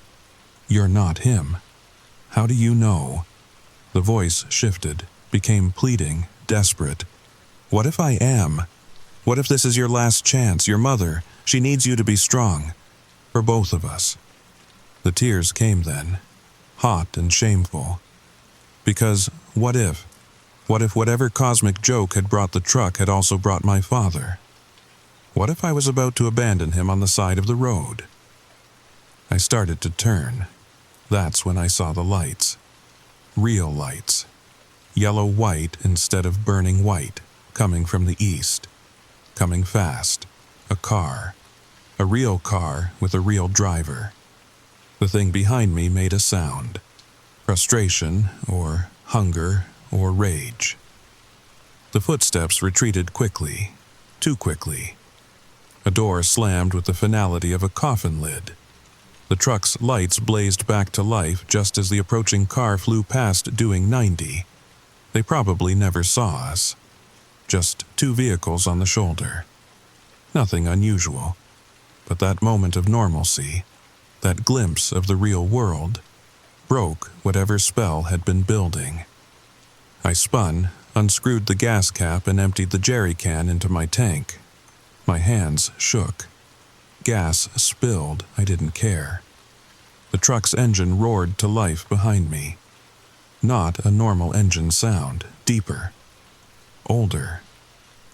You're not him. How do you know? The voice shifted, became pleading, desperate. What if I am? What if this is your last chance, your mother? She needs you to be strong. For both of us. The tears came then, hot and shameful. Because what if? What if whatever cosmic joke had brought the truck had also brought my father? What if I was about to abandon him on the side of the road? I started to turn. That's when I saw the lights. Real lights. Yellow-white instead of burning white, coming from the east. Coming fast. A car. A real car with a real driver. The thing behind me made a sound. Frustration, or hunger, or rage. The footsteps retreated quickly. Too quickly. A door slammed with the finality of a coffin lid. The truck's lights blazed back to life just as the approaching car flew past doing 90. They probably never saw us. Just 2 vehicles on the shoulder. Nothing unusual. But that moment of normalcy, that glimpse of the real world, broke whatever spell had been building. I spun, unscrewed the gas cap and emptied the jerry can into my tank. My hands shook. Gas spilled, I didn't care. The truck's engine roared to life behind me. Not a normal engine sound, deeper. Older.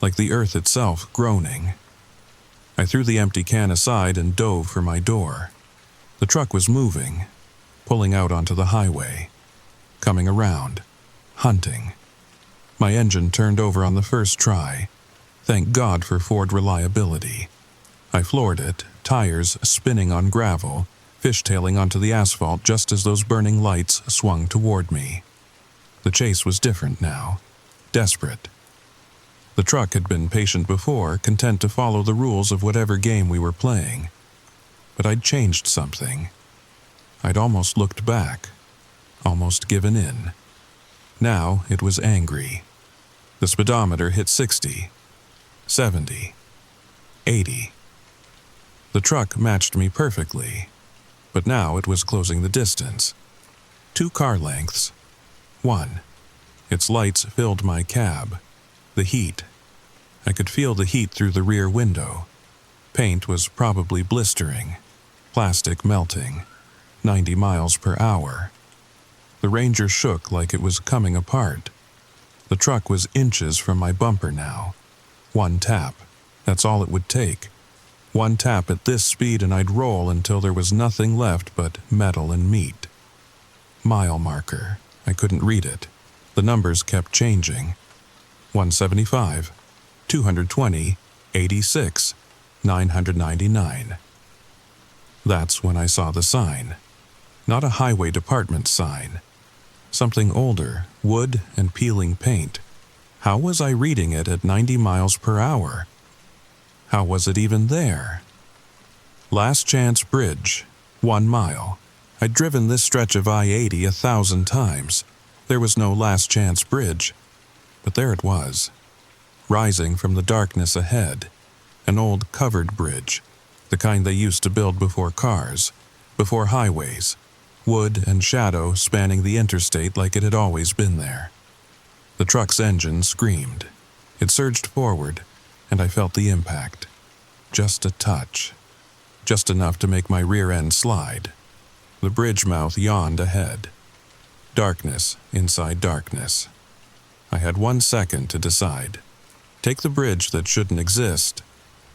Like the earth itself groaning. I threw the empty can aside and dove for my door. The truck was moving, pulling out onto the highway. Coming around. Hunting. My engine turned over on the first try. Thank God for Ford reliability. I floored it, tires spinning on gravel, fishtailing onto the asphalt just as those burning lights swung toward me. The chase was different now. Desperate. The truck had been patient before, content to follow the rules of whatever game we were playing. But I'd changed something. I'd almost looked back, almost given in. Now it was angry. The speedometer hit 60, 70, 80. The truck matched me perfectly, but now it was closing the distance. 2 car lengths. 1. Its lights filled my cab. The heat. I could feel the heat through the rear window. Paint was probably blistering. Plastic melting. 90 miles per hour. The Ranger shook like it was coming apart. The truck was inches from my bumper now. One tap. That's all it would take. One tap at this speed and I'd roll until there was nothing left but metal and meat. Mile marker. I couldn't read it. The numbers kept changing. 175, 220, 86, 999. That's when I saw the sign. Not a highway department sign. Something older, wood and peeling paint. How was I reading it at 90 miles per hour? How was it even there? Last Chance Bridge, 1 mile. I'd driven this stretch of I-80 1,000 times. There was no Last Chance Bridge, but there it was, rising from the darkness ahead, an old covered bridge, the kind they used to build before cars, before highways, wood and shadow spanning the interstate like it had always been there. The truck's engine screamed. It surged forward, and I felt the impact. Just a touch. Just enough to make my rear end slide. The bridge mouth yawned ahead. Darkness inside darkness. I had 1 second to decide. Take the bridge that shouldn't exist,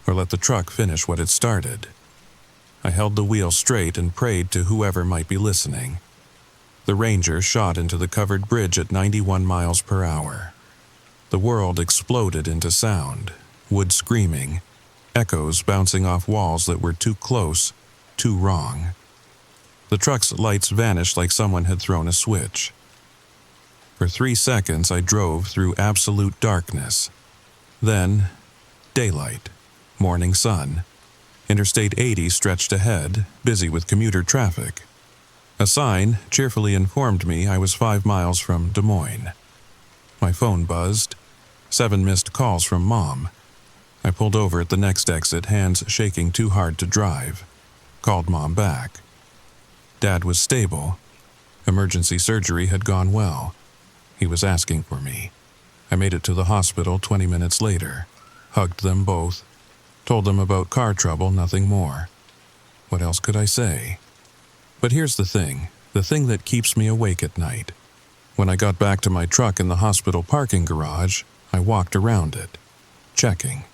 or let the truck finish what it started. I held the wheel straight and prayed to whoever might be listening. The Ranger shot into the covered bridge at 91 miles per hour. The world exploded into sound, wood screaming, echoes bouncing off walls that were too close, too wrong. The truck's lights vanished like someone had thrown a switch. For 3 seconds I drove through absolute darkness. Then, daylight, morning sun. Interstate 80 stretched ahead, busy with commuter traffic. A sign cheerfully informed me I was 5 miles from Des Moines. My phone buzzed. 7 missed calls from Mom. I pulled over at the next exit, hands shaking too hard to drive. Called Mom back. Dad was stable. Emergency surgery had gone well. He was asking for me. I made it to the hospital 20 minutes later. Hugged them both. Told them about car trouble, nothing more. What else could I say? But here's the thing that keeps me awake at night. When I got back to my truck in the hospital parking garage, I walked around it, checking,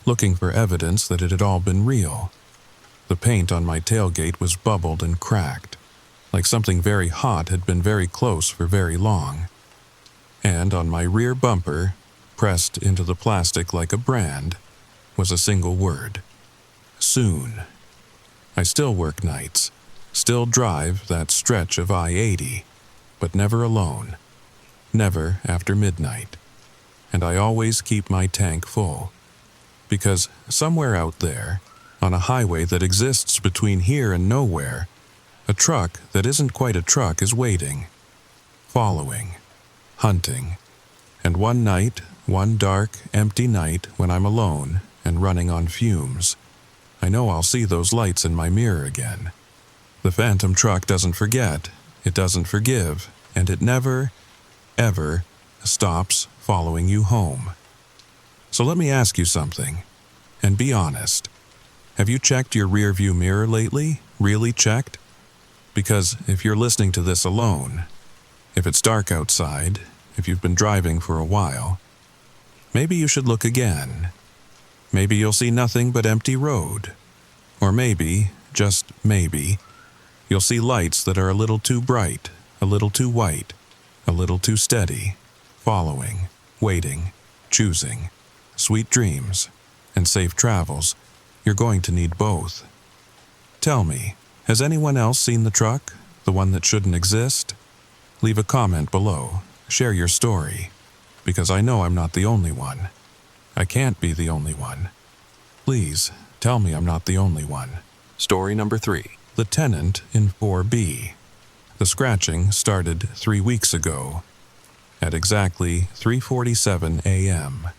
looking for evidence that it had all been real. The paint on my tailgate was bubbled and cracked, like something very hot had been very close for very long. And on my rear bumper, pressed into the plastic like a brand, was a single word: soon. I still work nights, still drive that stretch of I-80, but never alone, never after midnight. And I always keep my tank full, because somewhere out there, on a highway that exists between here and nowhere, a truck that isn't quite a truck is waiting, following, hunting. And one night, one dark, empty night when I'm alone and running on fumes, I know I'll see those lights in my mirror again. The phantom truck doesn't forget, it doesn't forgive, and it never, ever stops following you home. So let me ask you something, and be honest. Have you checked your rearview mirror lately? Really checked? Because if you're listening to this alone, if it's dark outside, if you've been driving for a while, maybe you should look again. Maybe you'll see nothing but empty road. Or maybe, just maybe, you'll see lights that are a little too bright, a little too white, a little too steady, following, waiting, choosing. Sweet dreams and safe travels. You're going to need both. Tell me, has anyone else seen the truck, the one that shouldn't exist? Leave a comment below. Share your story, because I know I'm not the only one. I can't be the only one. Please, tell me I'm not the only one. Story number 3. The tenant in 4B. The scratching started 3 weeks ago, at exactly 3:47 a.m.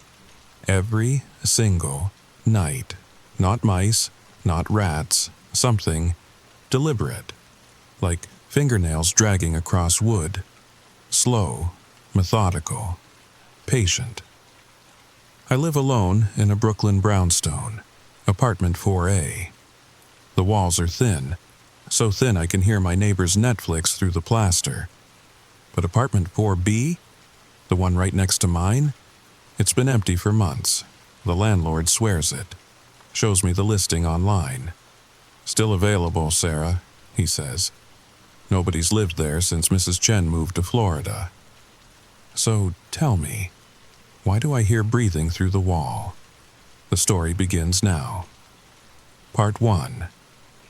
Every single night. Not mice, not rats, something deliberate, like fingernails dragging across wood. Slow, methodical, patient. I live alone in a Brooklyn brownstone, apartment 4A. The walls are thin, so thin I can hear my neighbor's Netflix through the plaster. But apartment 4B, the one right next to mine, it's been empty for months. The landlord swears it. Shows me the listing online. Still available, Sarah, he says. Nobody's lived there since Mrs. Chen moved to Florida. So tell me, why do I hear breathing through the wall? The story begins now. Part 1.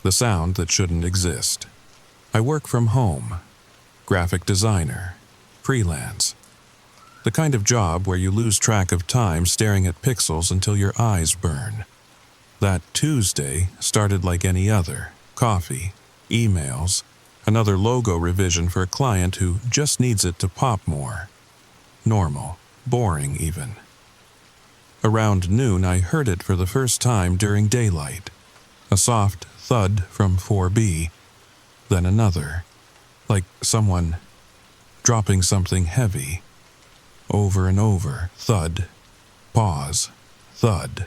The sound that shouldn't exist. I work from home. Graphic designer. Freelance. The kind of job where you lose track of time staring at pixels until your eyes burn. That Tuesday started like any other. Coffee, emails, another logo revision for a client who just needs it to pop more. Normal, boring even. Around noon, I heard it for the first time during daylight. A soft thud from 4B, then another, like someone dropping something heavy. Over and over, thud, pause, thud.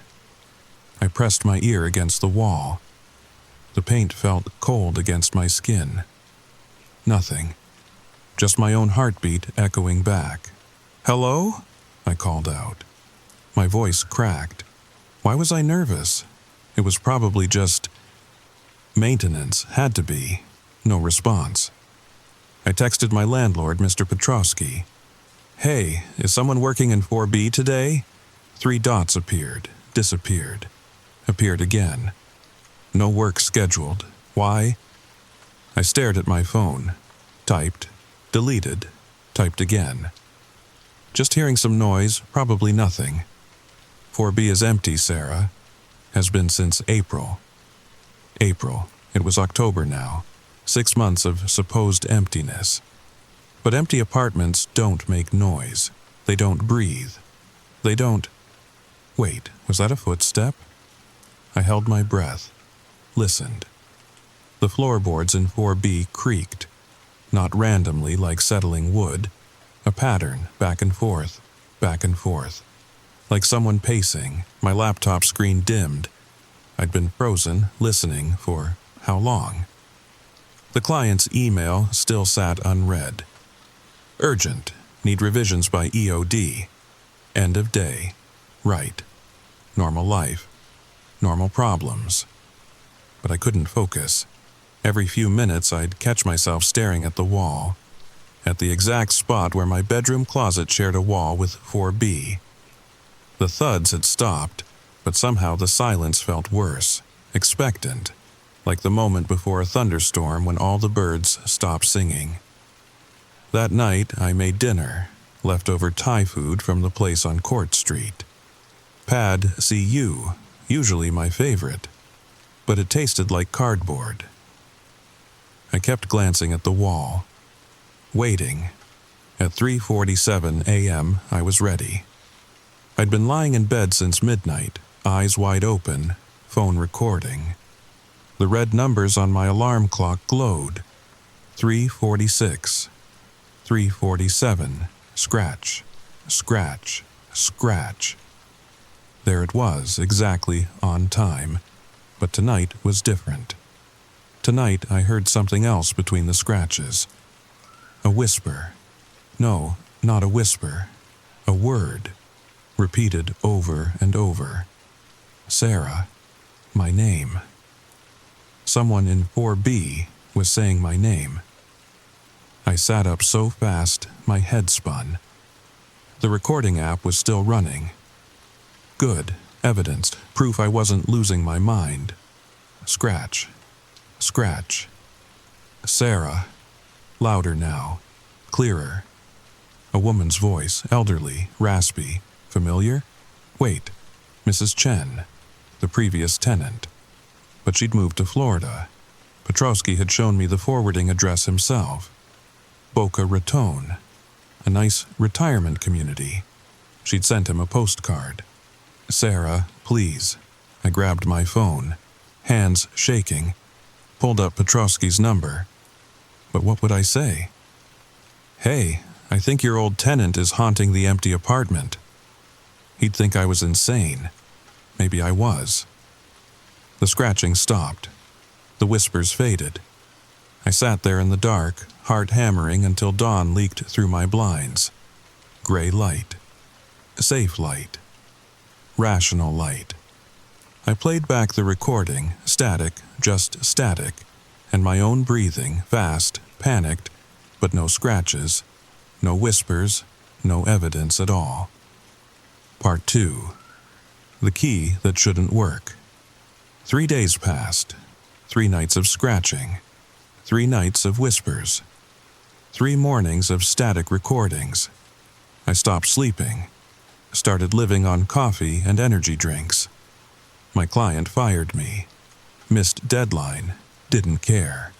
I pressed my ear against the wall. The paint felt cold against my skin. Nothing. Just my own heartbeat echoing back. "Hello?" I called out. My voice cracked. Why was I nervous? It was probably just maintenance, had to be. No response. I texted my landlord, Mr. Petrowski. "Hey, is someone working in 4B today?" 3 dots appeared, disappeared, appeared again. No work scheduled. Why? I stared at my phone, typed, deleted, typed again. Just hearing some noise, probably nothing. 4B is empty, Sarah. Has been since April. April. It was October now. 6 months of supposed emptiness. But empty apartments don't make noise. They don't breathe. They don't... Wait, was that a footstep? I held my breath. Listened. The floorboards in 4B creaked. Not randomly like settling wood. A pattern, back and forth, back and forth. Like someone pacing, my laptop screen dimmed. I'd been frozen, listening for how long? The client's email still sat unread. Urgent. Need revisions by EOD. End of day. Right. Normal life. Normal problems. But I couldn't focus. Every few minutes I'd catch myself staring at the wall. At the exact spot where my bedroom closet shared a wall with 4B. The thuds had stopped, but somehow the silence felt worse, expectant, like the moment before a thunderstorm when all the birds stop singing. That night, I made dinner, leftover Thai food from the place on Court Street. Pad CU, usually my favorite, but it tasted like cardboard. I kept glancing at the wall, waiting. At 3:47 a.m., I was ready. I'd been lying in bed since midnight, eyes wide open, phone recording. The red numbers on my alarm clock glowed. 3:46. 3:47, scratch, scratch, scratch. There it was, exactly on time. But tonight was different. Tonight I heard something else between the scratches. A whisper. No, not a whisper. A word. Repeated over and over. Sarah. My name. Someone in 4B was saying my name. I sat up so fast, my head spun. The recording app was still running. Good, evidence, proof I wasn't losing my mind. Scratch, scratch. Sarah. Louder now, clearer. A woman's voice, elderly, raspy, familiar? Wait, Mrs. Chen, the previous tenant. But she'd moved to Florida. Petrowski had shown me the forwarding address himself. Boca Raton, a nice retirement community. She'd sent him a postcard. Sarah, please. I grabbed my phone, hands shaking, pulled up Petrowski's number. But what would I say? Hey, I think your old tenant is haunting the empty apartment." He'd think I was insane. Maybe I was. The scratching stopped. The whispers faded. I sat there in the dark, heart hammering until dawn leaked through my blinds. Gray light. Safe light. Rational light. I played back the recording, static, just static, and my own breathing, fast, panicked, but no scratches, no whispers, no evidence at all. Part 2. The key that shouldn't work. 3 days passed. 3 nights of scratching. 3 nights of whispers. 3 mornings of static recordings. I stopped sleeping. Started living on coffee and energy drinks. My client fired me. Missed deadline. Didn't care.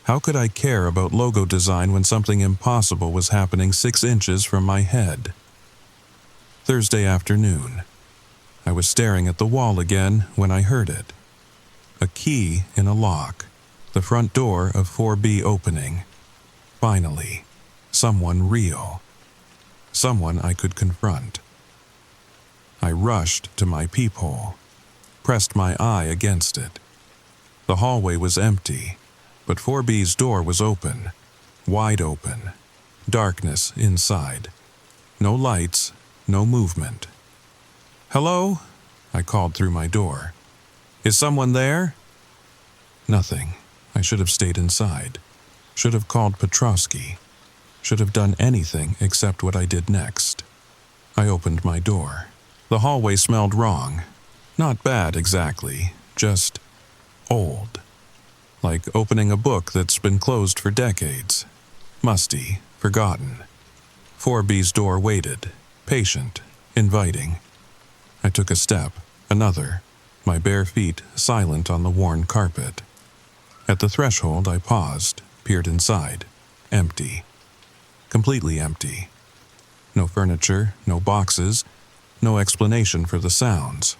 How could I care about logo design when something impossible was happening 6 inches from my head? Thursday afternoon. I was staring at the wall again when I heard it. A key in a lock. The front door of 4B opening. Finally, someone real. Someone I could confront. I rushed to my peephole. Pressed my eye against it. The hallway was empty, but 4B's door was open. Wide open. Darkness inside. No lights, no movement. "Hello?" I called through my door. "Is someone there?" Nothing. I should have stayed inside. Should have called Petrosky. Should have done anything except what I did next. I opened my door. The hallway smelled wrong. Not bad exactly, just old. Like opening a book that's been closed for decades. Musty, forgotten. 4B's door waited, patient, inviting. I took a step, another, my bare feet silent on the worn carpet. At the threshold I paused, peered inside. Empty. Completely empty. No furniture, no boxes, no explanation for the sounds.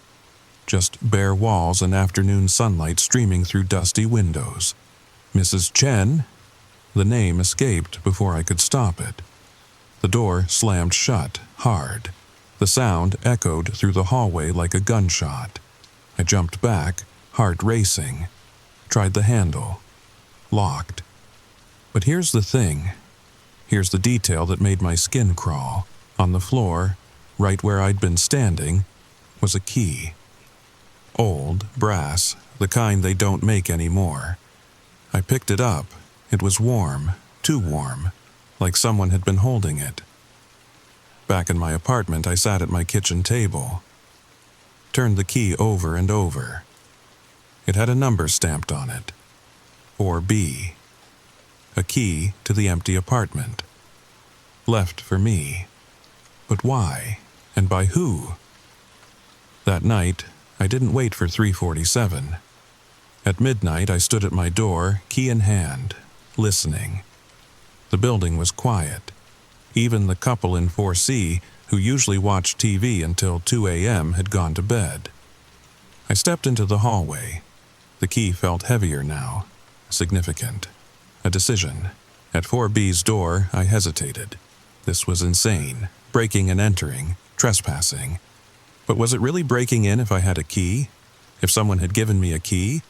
Just bare walls and afternoon sunlight streaming through dusty windows. "Mrs. Chen?" The name escaped before I could stop it. The door slammed shut, hard. The sound echoed through the hallway like a gunshot. I jumped back, heart racing. Tried the handle. Locked. But here's the thing. Here's the detail that made my skin crawl. On the floor, right where I'd been standing, was a key. Old, brass, the kind they don't make anymore. I picked it up. It was warm, too warm, like someone had been holding it. Back in my apartment, I sat at my kitchen table. Turned the key over and over. It had a number stamped on it. 4B. A key to the empty apartment. Left for me. But why? And by who? That night, I didn't wait for 3:47. At midnight, I stood at my door, key in hand, listening. The building was quiet. Even the couple in 4C, who usually watched TV until 2 a.m., had gone to bed. I stepped into the hallway. The key felt heavier now. Significant. A decision. At 4B's door, I hesitated. This was insane. Breaking and entering. Trespassing. But was it really breaking in if I had a key? If someone had given me a key?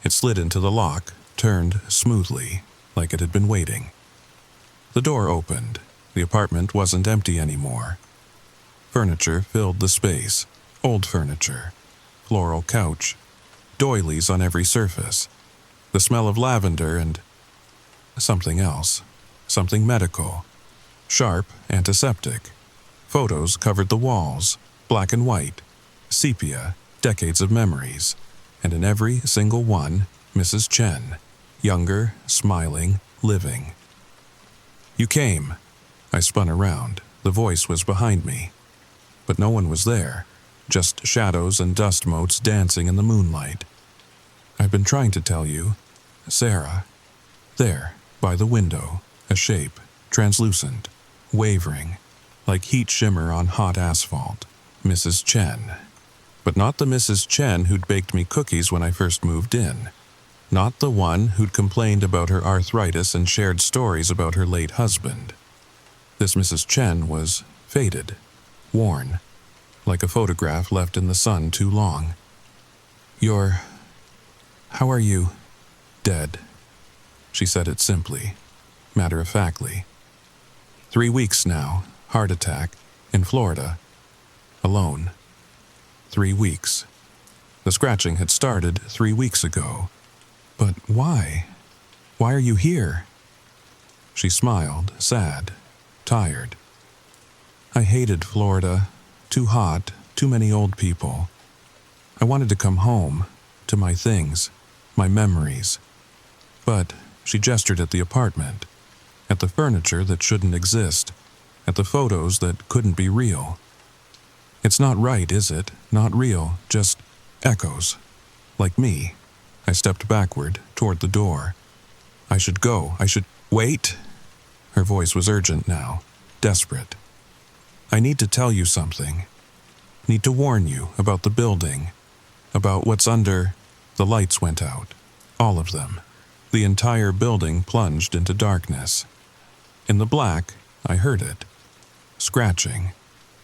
It slid into the lock, turned smoothly, like it had been waiting. The door opened. The apartment wasn't empty anymore. Furniture filled the space. Old furniture. Floral couch. Doilies on every surface. The smell of lavender and something else. Something medical. Sharp, antiseptic. Photos covered the walls. Black and white. Sepia. Decades of memories. And in every single one, Mrs. Chen. Younger, smiling, living. "You came." I spun around. The voice was behind me. But no one was there. Just shadows and dust motes dancing in the moonlight. "I've been trying to tell you. Sarah." There, by the window, a shape, translucent, wavering, like heat shimmer on hot asphalt. Mrs. Chen. But not the Mrs. Chen who'd baked me cookies when I first moved in. Not the one who'd complained about her arthritis and shared stories about her late husband. This Mrs. Chen was faded, worn, like a photograph left in the sun too long. How are you? Dead. She said it simply, matter-of-factly. 3 weeks now, heart attack, in Florida. Alone. 3 weeks. The scratching had started 3 weeks ago. But why? Why are you here? She smiled, sad, tired. I hated Florida. Too hot, too many old people. I wanted to come home, to my things, my memories. But she gestured at the apartment, at the furniture that shouldn't exist, at the photos that couldn't be real. It's not right, is it? Not real, just echoes. Like me. I stepped backward, toward the door. I should go. I should wait. Her voice was urgent now, desperate. I need to tell you something. Need to warn you about the building, about what's under. The lights went out. All of them. The entire building plunged into darkness. In the black, I heard it. Scratching.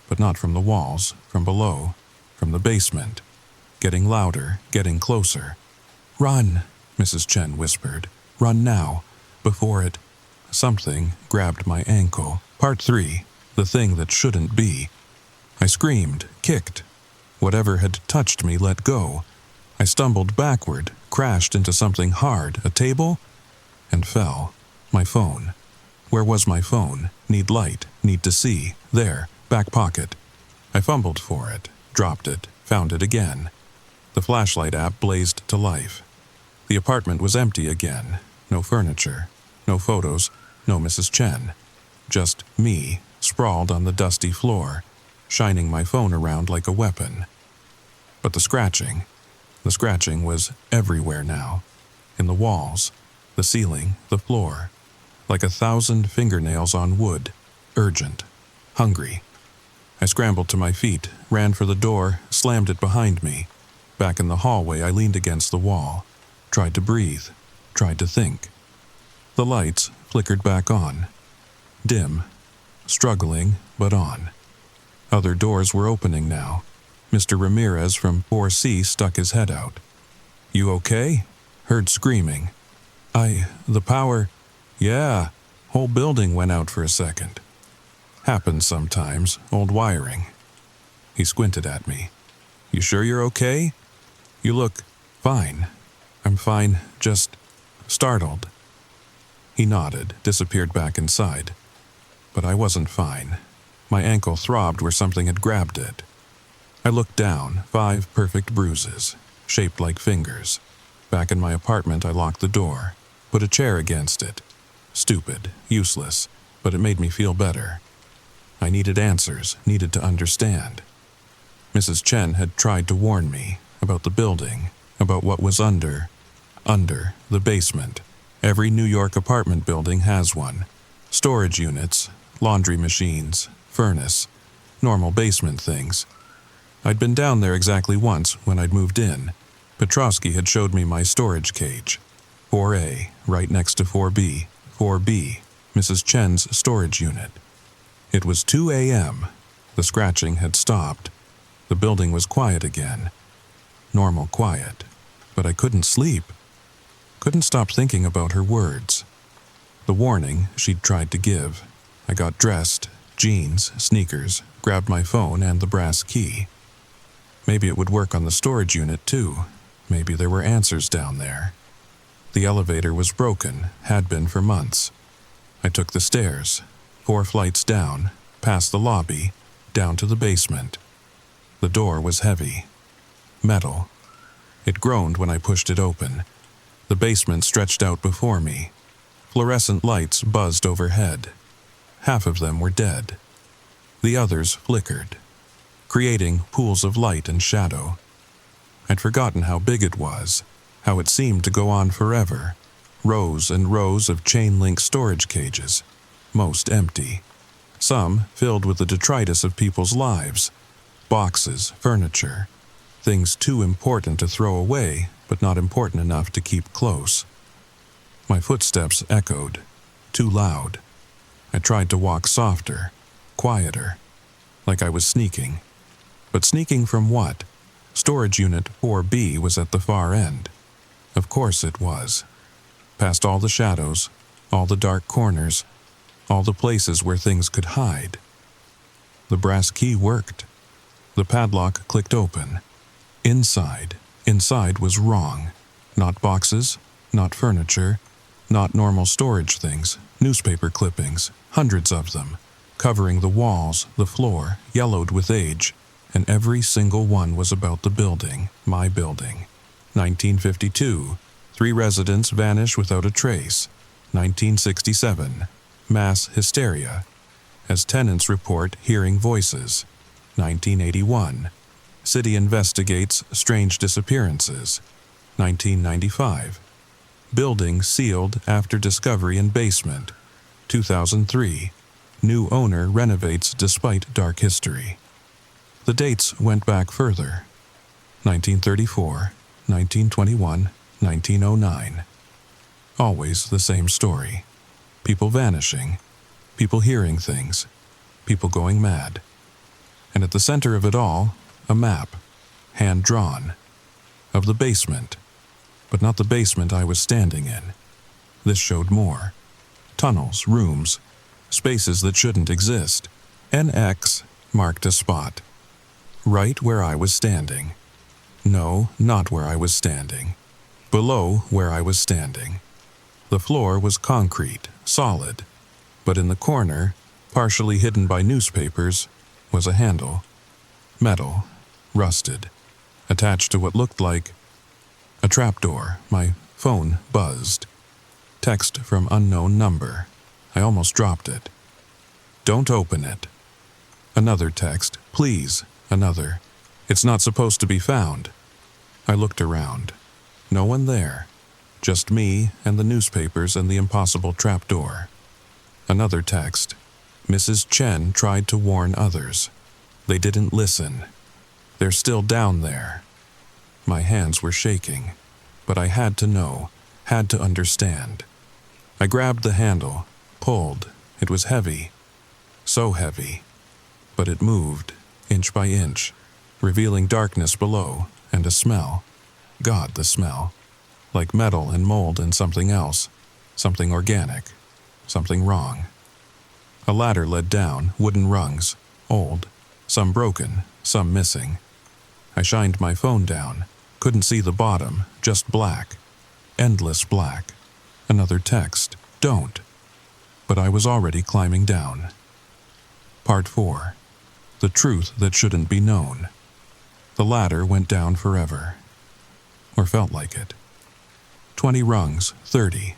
But not from the walls, from below, from the basement. Getting louder, getting closer. Run, Mrs. Chen whispered. Run now, before it. Something grabbed my ankle. Part 3. The thing that shouldn't be. I screamed, kicked. Whatever had touched me let go. I stumbled backward, crashed into something hard, a table, and fell. My phone. Where was my phone? Need light, need to see. There, back pocket. I fumbled for it, dropped it, found it again. The flashlight app blazed to life. The apartment was empty again. No furniture, no photos, no Mrs. Chen. Just me, sprawled on the dusty floor, shining my phone around like a weapon. But the scratching was everywhere now. In the walls, the ceiling, the floor. Like 1,000 fingernails on wood. Urgent. Hungry. I scrambled to my feet, ran for the door, slammed it behind me. Back in the hallway, I leaned against the wall. Tried to breathe. Tried to think. The lights flickered back on. Dim. Struggling, but on. Other doors were opening now. Mr. Ramirez from 4C stuck his head out. You okay? Heard screaming. The power... Yeah, whole building went out for a second. Happens sometimes, old wiring. He squinted at me. You sure you're okay? You look fine. I'm fine, just startled. He nodded, disappeared back inside. But I wasn't fine. My ankle throbbed where something had grabbed it. I looked down, 5 perfect bruises, shaped like fingers. Back in my apartment, I locked the door, put a chair against it. Stupid, useless, but it made me feel better. I needed answers, needed to understand. Mrs. Chen had tried to warn me about the building, about what was under the basement. Every New York apartment building has one. Storage units, laundry machines, furnace, normal basement things. I'd been down there exactly once when I'd moved in. Petrovsky had showed me my storage cage. 4A, right next to 4B. 4B, Mrs. Chen's storage unit. It was 2 a.m. The scratching had stopped. The building was quiet again. Normal quiet. But I couldn't sleep. Couldn't stop thinking about her words. The warning she'd tried to give. I got dressed, jeans, sneakers, grabbed my phone and the brass key. Maybe it would work on the storage unit too. Maybe there were answers down there. The elevator was broken, had been for months. I took the stairs, 4 flights down, past the lobby, down to the basement. The door was heavy. Metal. It groaned when I pushed it open. The basement stretched out before me. Fluorescent lights buzzed overhead. Half of them were dead. The others flickered, creating pools of light and shadow. I'd forgotten how big it was, how it seemed to go on forever. Rows and rows of chain-link storage cages, most empty. Some filled with the detritus of people's lives. Boxes, furniture, things too important to throw away, but not important enough to keep close. My footsteps echoed, too loud. I tried to walk softer, quieter, like I was sneaking. But sneaking from what? Storage Unit 4B was at the far end. Of course it was. Past all the shadows, all the dark corners, all the places where things could hide. The brass key worked. The padlock clicked open. Inside was wrong. Not boxes, not furniture, not normal storage things, newspaper clippings, hundreds of them, covering the walls, the floor, yellowed with age, and every single one was about the building, my building. 1952, 3 residents vanish without a trace. 1967, mass hysteria, as tenants report hearing voices. 1981, city investigates strange disappearances. 1995, building sealed after discovery in basement. 2003, new owner renovates despite dark history. The dates went back further. 1934, 1921, 1909. Always the same story. People vanishing, people hearing things, people going mad. And at the center of it all, a map, hand-drawn, of the basement, but not the basement I was standing in. This showed more. Tunnels, rooms, spaces that shouldn't exist. NX marked a spot. Right where I was standing. No, not where I was standing. Below where I was standing. The floor was concrete, solid, but in the corner, partially hidden by newspapers, was a handle. Metal, rusted, attached to what looked like a trapdoor. My phone buzzed. Text from unknown number. I almost dropped it. Don't open it. Another text. Please. Another. It's not supposed to be found. I looked around. No one there. Just me and the newspapers and the impossible trapdoor. Another text. Mrs. Chen tried to warn others. They didn't listen. They're still down there. My hands were shaking, but I had to know, had to understand. I grabbed the handle, pulled. It was heavy. So heavy. But it moved, inch by inch, revealing darkness below and a smell. God, the smell. Like metal and mold and something else. Something organic. Something wrong. A ladder led down, wooden rungs, old, some broken, some missing. I shined my phone down. Couldn't see the bottom, just black. Endless black. Another text. Don't. But I was already climbing down. Part 4. The truth that shouldn't be known. The ladder went down forever. Or felt like it. 20 rungs, 30.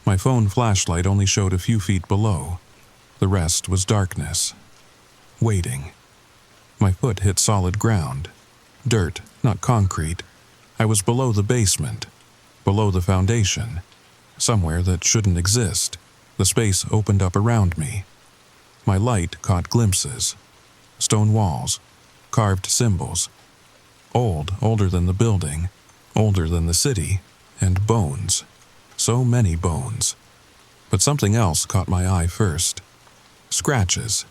My phone flashlight only showed a few feet below. The rest was darkness. Waiting. My foot hit solid ground. Dirt, not concrete. I was below the basement. Below the foundation. Somewhere that shouldn't exist. The space opened up around me. My light caught glimpses. Stone walls. Carved symbols. Old, older than the building. Older than the city. And bones. So many bones. But something else caught my eye first. Scratches.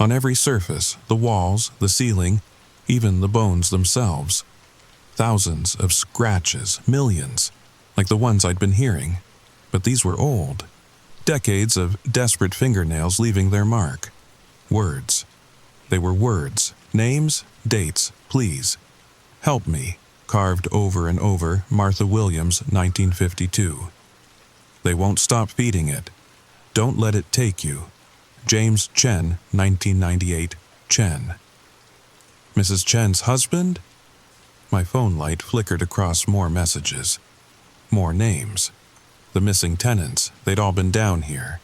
On every surface, the walls, the ceiling, even the bones themselves. Thousands of scratches, millions, like the ones I'd been hearing. But these were old. Decades of desperate fingernails leaving their mark. Words. They were words. Names, dates, please. Help me. Carved over and over, Martha Williams, 1952. They won't stop feeding it. Don't let it take you. James Chen, 1998, Chen. Mrs. Chen's husband? My phone light flickered across more messages. More names. The missing tenants, they'd all been down here.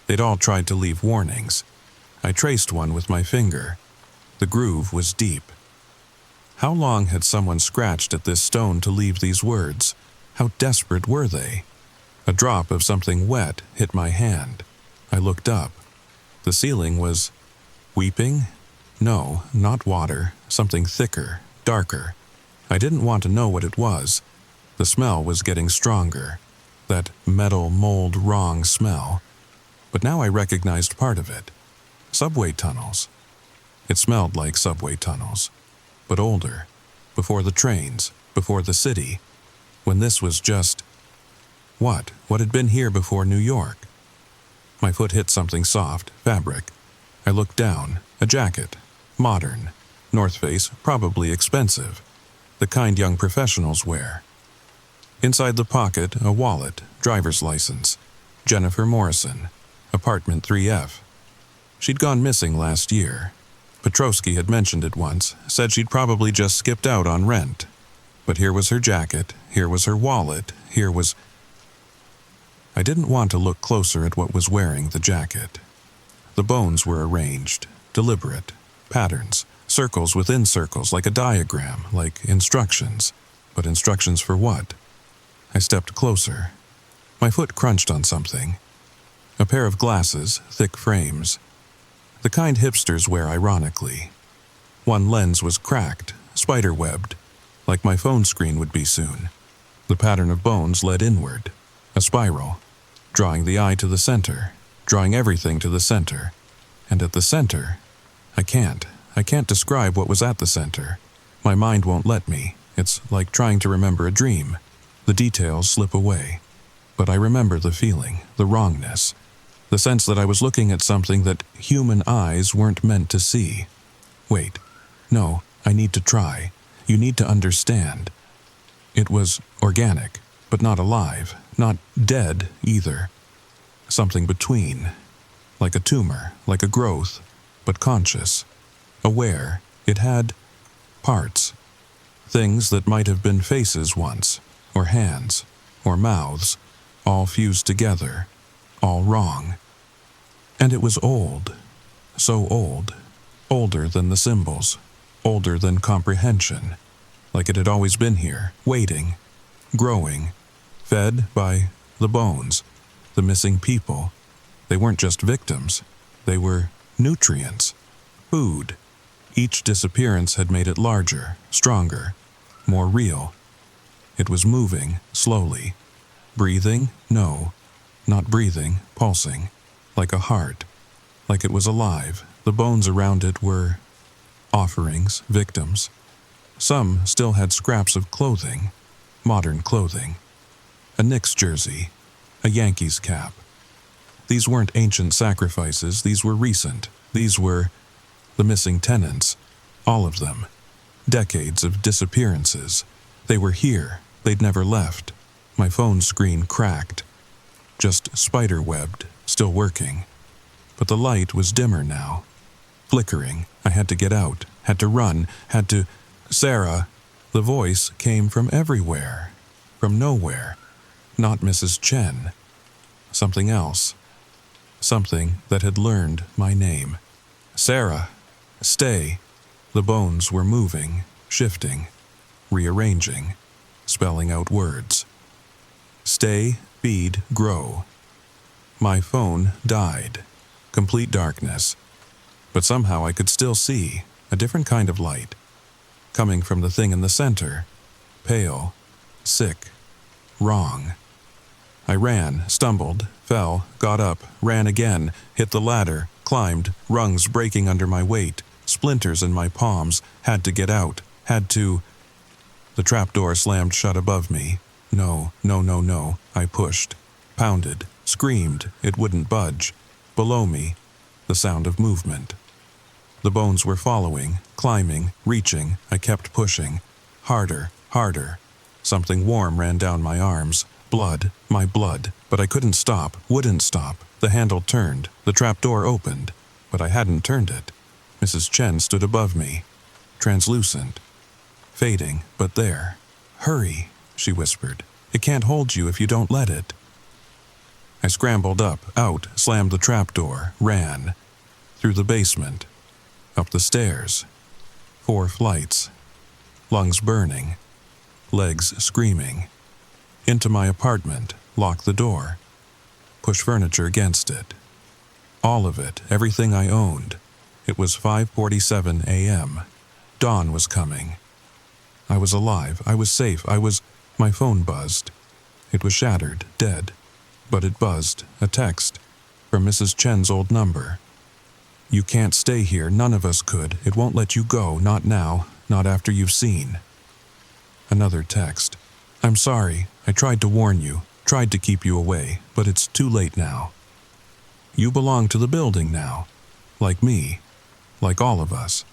They'd all tried to leave warnings. I traced one with my finger. The groove was deep. How long had someone scratched at this stone to leave these words? How desperate were they? A drop of something wet hit my hand. I looked up. The ceiling was weeping? No, not water, something thicker, darker. I didn't want to know what it was. The smell was getting stronger. That metal mold wrong smell. But now I recognized part of it. Subway tunnels. It smelled like subway tunnels, but older, before the trains, before the city, when this was just... What had been here before New York? My foot hit something soft, fabric. I looked down, a jacket, modern, North Face, probably expensive, the kind young professionals wear. Inside the pocket, a wallet, driver's license, Jennifer Morrison, apartment 3F. She'd gone missing last year. Petrosky had mentioned it once, said she'd probably just skipped out on rent. But here was her jacket, here was her wallet, here was... I didn't want to look closer at what was wearing the jacket. The bones were arranged, deliberate, patterns, circles within circles, like a diagram, like instructions. But instructions for what? I stepped closer. My foot crunched on something. A pair of glasses, thick frames. The kind hipsters wear ironically. One lens was cracked, spider-webbed, like my phone screen would be soon. The pattern of bones led inward, a spiral, drawing the eye to the center, drawing everything to the center. And at the center, I can't describe what was at the center. My mind won't let me. It's like trying to remember a dream. The details slip away. But I remember the feeling, the wrongness, the sense that I was looking at something that human eyes weren't meant to see. Wait, no, I need to try. You need to understand. It was organic, but not alive, not dead either. Something between, like a tumor, like a growth, but conscious, aware. It had parts, things that might have been faces once, or hands, or mouths, all fused together, all wrong. And it was old, so old, older than the symbols, older than comprehension, like it had always been here, waiting, growing, fed by the bones, the missing people. They weren't just victims, they were nutrients, food. Each disappearance had made it larger, stronger, more real. It was moving, slowly. Breathing? No. Not breathing, pulsing. Like a heart. Like it was alive. The bones around it were offerings, victims. Some still had scraps of clothing, modern clothing. A Knicks jersey, a Yankees cap. These weren't ancient sacrifices, these were recent. These were the missing tenants, all of them. Decades of disappearances. They were here, they'd never left. My phone screen cracked. Just spider-webbed, still working. But the light was dimmer now. Flickering. I had to get out, had to run, had to... Sarah! The voice came from everywhere. From nowhere. Not Mrs. Chen. Something else. Something that had learned my name. Sarah! Stay! The bones were moving, shifting, rearranging, spelling out words. Stay, feed, grow. My phone died. Complete darkness. But somehow I could still see a different kind of light, coming from the thing in the center. Pale, sick, wrong. I ran, stumbled, fell, got up, ran again, hit the ladder, climbed, rungs breaking under my weight, splinters in my palms, had to get out, had to... The trapdoor slammed shut above me. No, no, no, no. I pushed, pounded, screamed. It wouldn't budge. Below me, the sound of movement. The bones were following, climbing, reaching. I kept pushing. Harder, harder. Something warm ran down my arms. Blood, my blood. But I couldn't stop, wouldn't stop. The handle turned. The trapdoor opened. But I hadn't turned it. Mrs. Chen stood above me. Translucent. Fading, but there. Hurry, she whispered. It can't hold you if you don't let it. I scrambled up, out, slammed the trapdoor, ran. Through the basement. Up the stairs. 4 flights. Lungs burning. Legs screaming. Into my apartment, lock the door. Push furniture against it. All of it, everything I owned. It was 5:47 a.m. Dawn was coming. I was alive, I was safe, My phone buzzed. It was shattered, dead. But it buzzed, a text. from Mrs. Chen's old number. You can't stay here, none of us could. It won't let you go, not now, not after you've seen. Another text. I'm sorry, I tried to warn you, tried to keep you away, but it's too late now. You belong to the building now, like me, like all of us.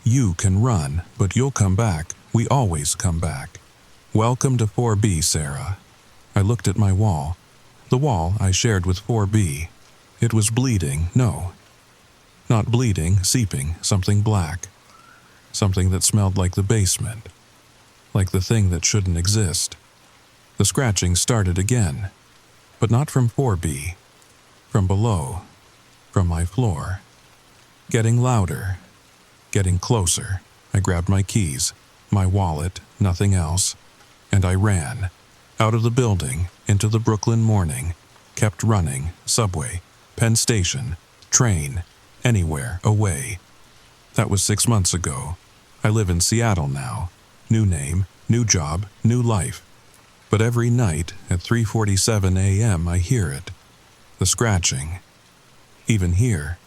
You can run, but you'll come back. We always come back. Welcome to 4B, Sarah. I looked at my wall, the wall I shared with 4B. It was bleeding, no. Not bleeding, seeping, something black. Something that smelled like the basement. Like the thing that shouldn't exist. The scratching started again, but not from 4B. From below, from my floor. Getting louder, getting closer. I grabbed my keys, my wallet, nothing else, and I ran. Out of the building, into the Brooklyn morning, kept running, subway, Penn Station, train, anywhere, away. That was 6 months ago. I live in Seattle now. New name, new job, new life. But every night at 3:47 a.m. I hear it. The scratching. Even here.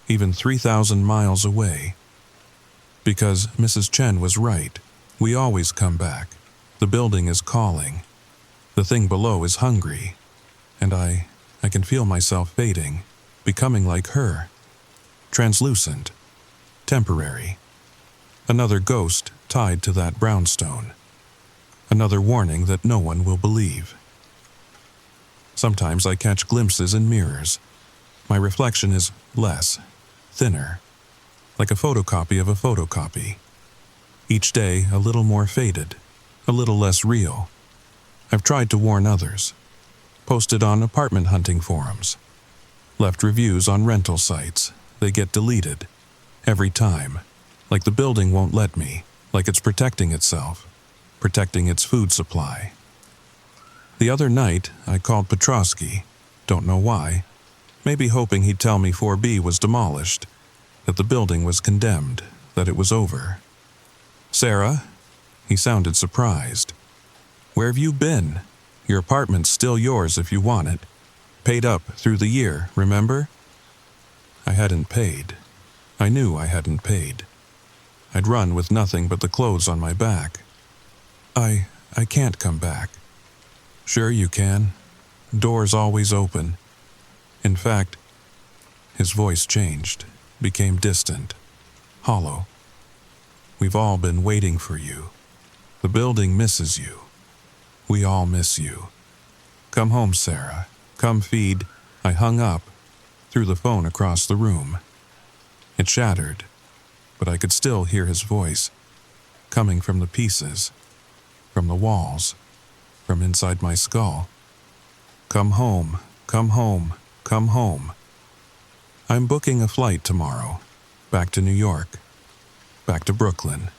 Even 3,000 miles away. Because Mrs. Chen was right. We always come back. The building is calling. The thing below is hungry. And I can feel myself fading, becoming like her. Translucent. Temporary. Another ghost tied to that brownstone. Another warning that no one will believe. Sometimes I catch glimpses in mirrors. My reflection is less, thinner, like a photocopy of a photocopy. Each day a little more faded, a little less real. I've tried to warn others. Posted on apartment hunting forums. Left reviews on rental sites. They get deleted. Every time. Like the building won't let me. Like it's protecting itself. Protecting its food supply. The other night, I called Petrosky. Don't know why. Maybe hoping he'd tell me 4B was demolished. That the building was condemned. That it was over. Sarah? He sounded surprised. Where have you been? Your apartment's still yours if you want it. Paid up through the year, remember? I hadn't paid. I knew I hadn't paid. I'd run with nothing but the clothes on my back. I can't come back. Sure you can. Door's always open. In fact, his voice changed, became distant, hollow. We've all been waiting for you. The building misses you. We all miss you. Come home, Sarah. Come feed. I hung up, threw the phone across the room. It shattered, but I could still hear his voice, coming from the pieces, from the walls, from inside my skull. Come home, come home, come home. I'm booking a flight tomorrow, back to New York, back to Brooklyn,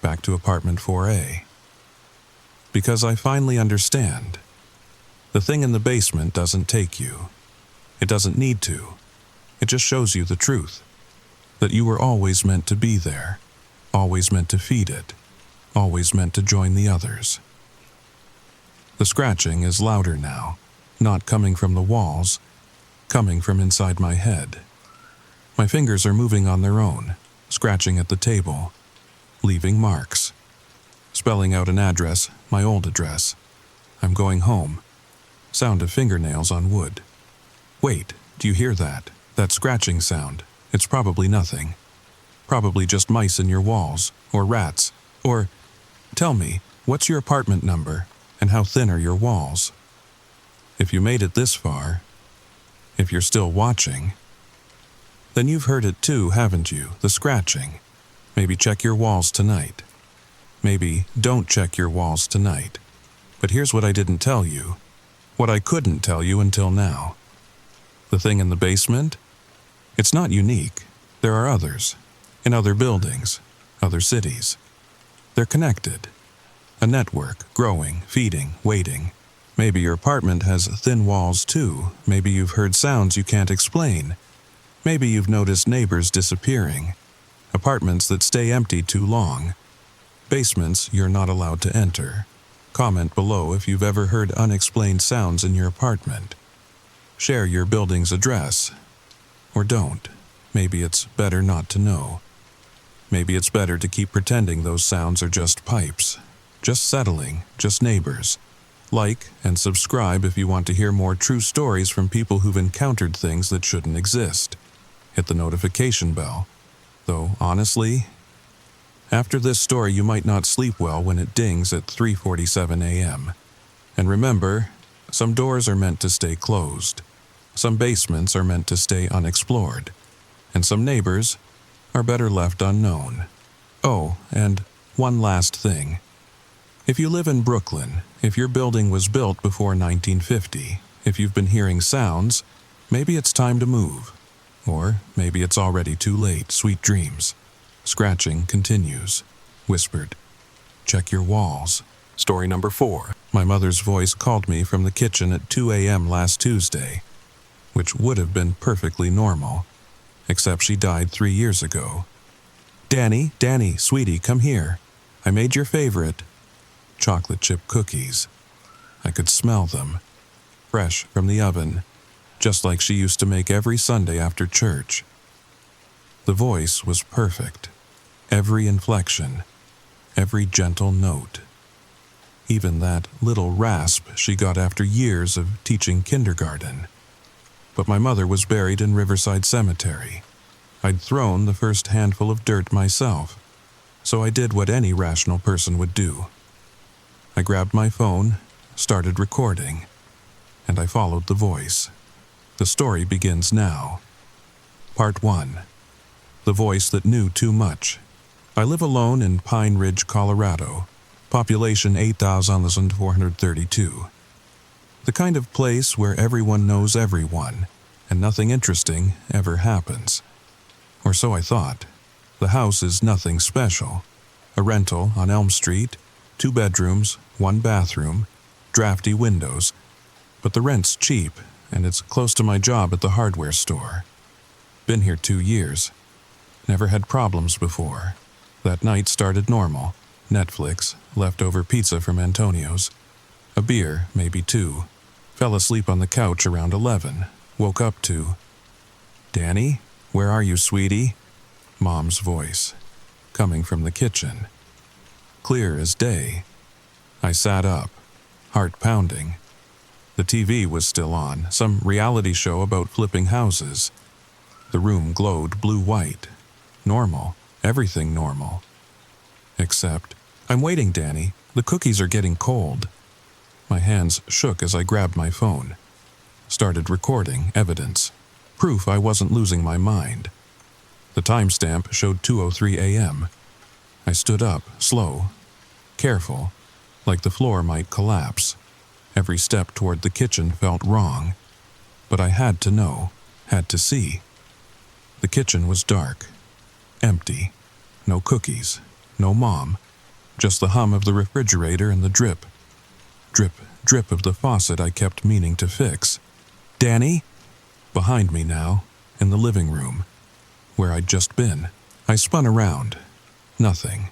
back to apartment 4A. Because I finally understand. The thing in the basement doesn't take you. It doesn't need to. It just shows you the truth. That you were always meant to be there. Always meant to feed it. Always meant to join the others. The scratching is louder now. Not coming from the walls. Coming from inside my head. My fingers are moving on their own. Scratching at the table. Leaving marks. Spelling out an address, my old address. I'm going home. Sound of fingernails on wood. Wait, do you hear that? That scratching sound. It's probably nothing. Probably just mice in your walls, or rats, or... Tell me, what's your apartment number, and how thin are your walls? If you made it this far, if you're still watching, then you've heard it too, haven't you? The scratching. Maybe check your walls tonight. Maybe don't check your walls tonight. But here's what I didn't tell you. What I couldn't tell you until now. The thing in the basement? It's not unique. There are others. In other buildings. Other cities. They're connected. A network, growing, feeding, waiting. Maybe your apartment has thin walls too. Maybe you've heard sounds you can't explain. Maybe you've noticed neighbors disappearing. Apartments that stay empty too long. Basements you're not allowed to enter. Comment below if you've ever heard unexplained sounds in your apartment. share your building's address. Or don't. Maybe it's better not to know. Maybe it's better to keep pretending those sounds are just pipes, just settling, just neighbors. Like and subscribe if you want to hear more true stories from people who've encountered things that shouldn't exist. Hit the notification bell. Though, honestly, after this story you might not sleep well when it dings at 3:47 a.m. And remember, some doors are meant to stay closed. Some basements are meant to stay unexplored. And some neighbors are better left unknown. Oh, and one last thing. If you live in Brooklyn, if your building was built before 1950, if you've been hearing sounds, maybe it's time to move. Or maybe it's already too late. Sweet dreams. Scratching continues. Whispered. Check your walls. Story number 4. My mother's voice called me from the kitchen at 2 a.m. last Tuesday, which would have been perfectly normal, except she died 3 years ago. Danny, sweetie, come here. I made your favorite chocolate chip cookies. I could smell them, fresh from the oven, just like she used to make every Sunday after church. The voice was perfect. Every inflection, every gentle note. Even that little rasp she got after years of teaching kindergarten. But my mother was buried in Riverside Cemetery. I'd thrown the first handful of dirt myself, so I did what any rational person would do. I grabbed my phone, started recording, and I followed the voice. The story begins now. Part 1. The voice that knew too much. I live alone in Pine Ridge, Colorado. Population 8,432. The kind of place where everyone knows everyone, and nothing interesting ever happens. Or so I thought. The house is nothing special. A rental on Elm Street, 2 bedrooms, 1 bathroom, drafty windows. But the rent's cheap, and it's close to my job at the hardware store. Been here 2 years. Never had problems before. That night started normal. Netflix, leftover pizza from Antonio's. A beer, maybe 2. Fell asleep on the couch around 11. Woke up to, Danny, where are you, sweetie? Mom's voice, coming from the kitchen. Clear as day. I sat up, heart pounding. The TV was still on, some reality show about flipping houses. The room glowed blue-white. Normal, everything normal. Except, I'm waiting, Danny. The cookies are getting cold. My hands shook as I grabbed my phone. Started recording evidence. Proof I wasn't losing my mind. The timestamp showed 2:03 a.m. I stood up, slow, careful, like the floor might collapse. Every step toward the kitchen felt wrong. But I had to know, had to see. The kitchen was dark, empty. No cookies, no Mom. Just the hum of the refrigerator and the drip. Drip, drip of the faucet I kept meaning to fix. Danny? Behind me now, in the living room, where I'd just been. I spun around. Nothing.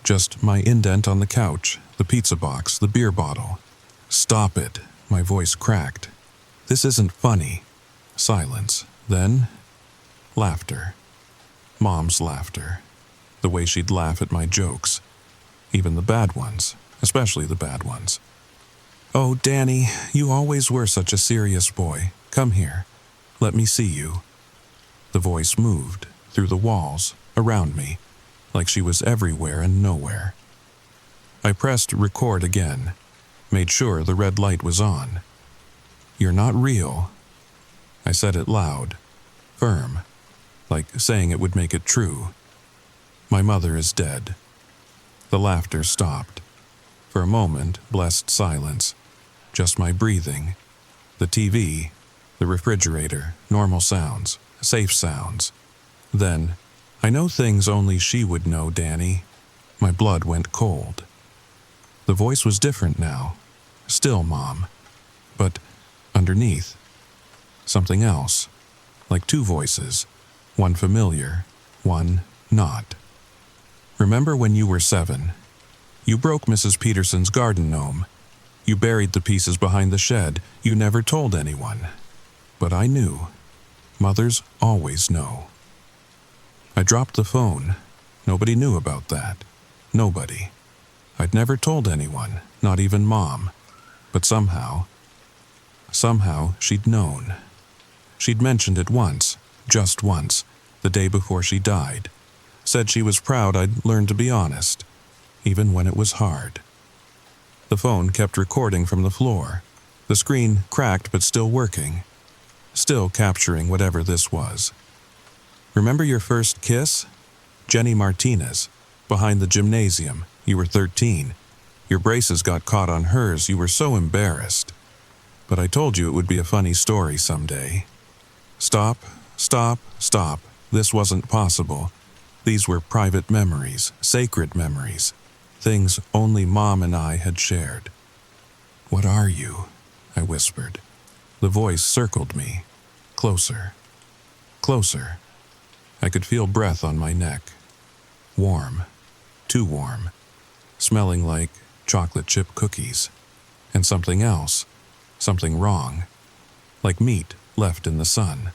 Just my indent on the couch, the pizza box, the beer bottle. Stop it, my voice cracked. This isn't funny. Silence. Then, laughter. Mom's laughter. The way she'd laugh at my jokes. Even the bad ones, especially the bad ones. Oh, Danny, you always were such a serious boy. Come here. Let me see you. The voice moved, through the walls, around me, like she was everywhere and nowhere. I pressed record again, made sure the red light was on. You're not real. I said it loud, firm, like saying it would make it true. My mother is dead. The laughter stopped. For a moment, blessed silence. Just my breathing. The TV, the refrigerator, normal sounds, safe sounds. Then, I know things only she would know, Danny. My blood went cold. The voice was different now. Still Mom. But underneath, something else. Like 2 voices. One familiar, one not. Remember when you were 7? You broke Mrs. Peterson's garden gnome. You buried the pieces behind the shed. You never told anyone. But I knew. Mothers always know. I dropped the phone. Nobody knew about that. Nobody. I'd never told anyone, not even Mom. But somehow she'd known. She'd mentioned it once, just once, the day before she died. Said she was proud I'd learned to be honest, even when it was hard. The phone kept recording from the floor. The screen cracked but still working. Still capturing whatever this was. Remember your first kiss? Jenny Martinez, behind the gymnasium. You were 13. Your braces got caught on hers. You were so embarrassed. But I told you it would be a funny story someday. Stop, stop, stop. This wasn't possible. These were private memories, sacred memories. Things only Mom and I had shared. What are you? I whispered. The voice circled me. Closer. Closer. I could feel breath on my neck. Warm. Too warm. Smelling like chocolate chip cookies. And something else. Something wrong. Like meat left in the sun.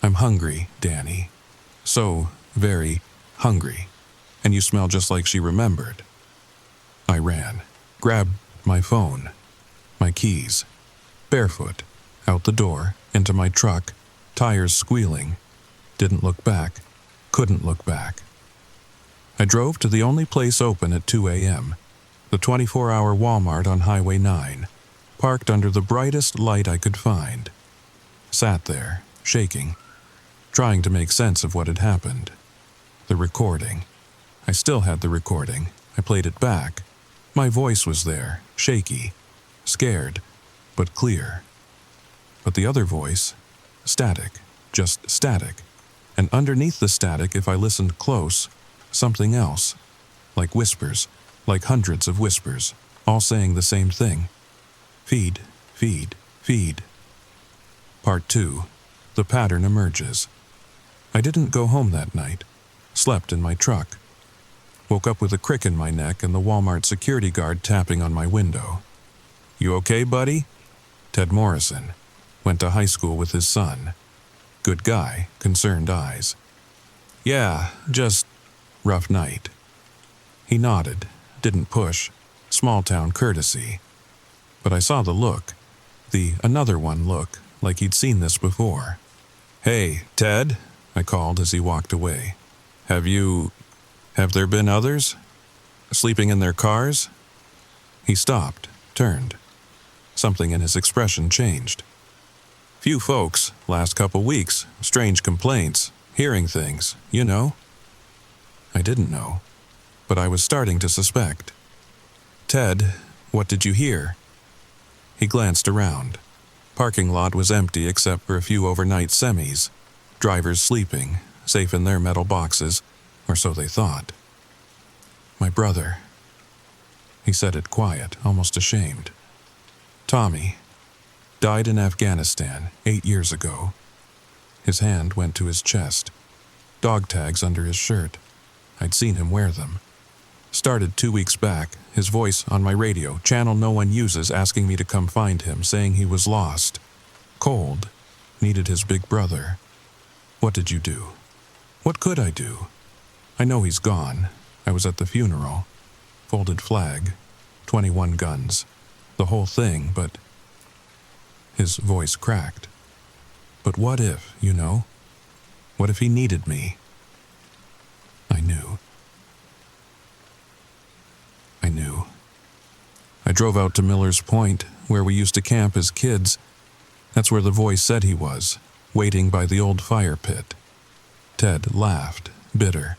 I'm hungry, Danny. So very hungry. And you smell just like she remembered. I ran. Grabbed my phone. My keys. Barefoot. Out the door. Into my truck. Tires squealing. Didn't look back. Couldn't look back. I drove to the only place open at 2 a.m. The 24-hour Walmart on Highway 9. Parked under the brightest light I could find. Sat there, shaking. Trying to make sense of what had happened. The recording. I still had the recording. I played it back. My voice was there, shaky. Scared, but clear. But the other voice, static, just static. And underneath the static, if I listened close, something else. Like whispers, like hundreds of whispers, all saying the same thing. Feed, feed, feed. Part 2. The pattern emerges. I didn't go home that night. Slept in my truck. Woke up with a crick in my neck and the Walmart security guard tapping on my window. You okay, buddy? Ted Morrison. Went to high school with his son. Good guy, concerned eyes. Yeah, just rough night. He nodded, didn't push, small town courtesy. But I saw the look, the another one look, like he'd seen this before. Hey, Ted, I called as he walked away. Have there been others? Sleeping in their cars? He stopped, turned. Something in his expression changed. Few folks, last couple weeks, strange complaints, hearing things, you know. I didn't know, but I was starting to suspect. Ted, what did you hear? He glanced around. Parking lot was empty except for a few overnight semis. Drivers sleeping, safe in their metal boxes, or so they thought. My brother. He said it quiet, almost ashamed. Tommy. Died in Afghanistan 8 years ago. His hand went to his chest. Dog tags under his shirt. I'd seen him wear them. Started 2 weeks back, his voice on my radio, channel no one uses, asking me to come find him, saying he was lost. Cold. Needed his big brother. What did you do? What could I do? I know he's gone. I was at the funeral. Folded flag. 21 guns. The whole thing, but... His voice cracked. But what if, you know? What if he needed me? I knew. I drove out to Miller's Point, where we used to camp as kids. That's where the voice said he was, waiting by the old fire pit. Ted laughed, bitter.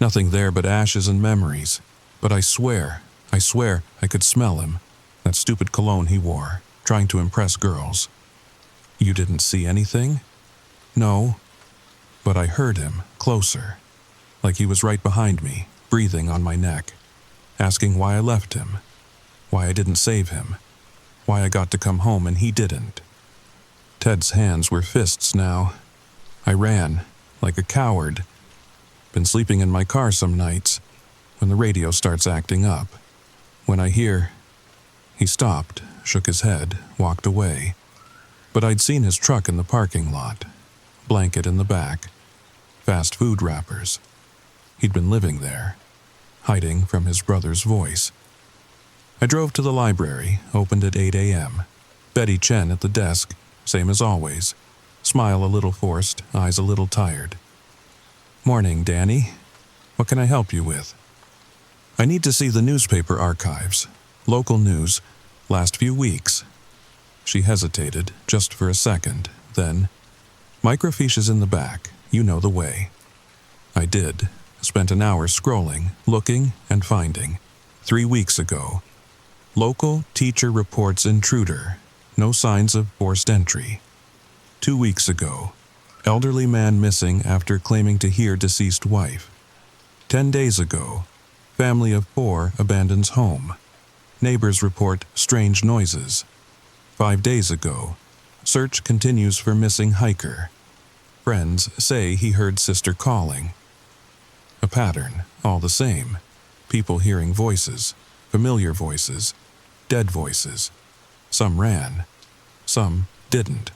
Nothing there but ashes and memories. But I swear I could smell him. That stupid cologne he wore, trying to impress girls. You didn't see anything? No. But I heard him, closer. Like he was right behind me, breathing on my neck. Asking why I left him. Why I didn't save him. Why I got to come home and he didn't. Ted's hands were fists now. I ran, like a coward. Been sleeping in my car some nights, when the radio starts acting up. When I hear... He stopped, shook his head, walked away. But I'd seen his truck in the parking lot, blanket in the back, fast food wrappers. He'd been living there, hiding from his brother's voice. I drove to the library, opened at 8 a.m. Betty Chen at the desk, same as always. Smile a little forced, eyes a little tired. "Morning, Danny. What can I help you with?" "I need to see the newspaper archives. Local news, last few weeks." She hesitated, just for a second, then, "Microfiche is in the back. You know the way." I did. Spent an hour scrolling, looking, and finding. 3 weeks ago. Local teacher reports intruder. No signs of forced entry. 2 weeks ago. Elderly man missing after claiming to hear deceased wife. 10 days ago. Family of 4 abandons home. Neighbors report strange noises. 5 days ago. Search continues for missing hiker. Friends say he heard sister calling. A pattern, all the same. People hearing voices, familiar voices, dead voices. Some ran, some didn't.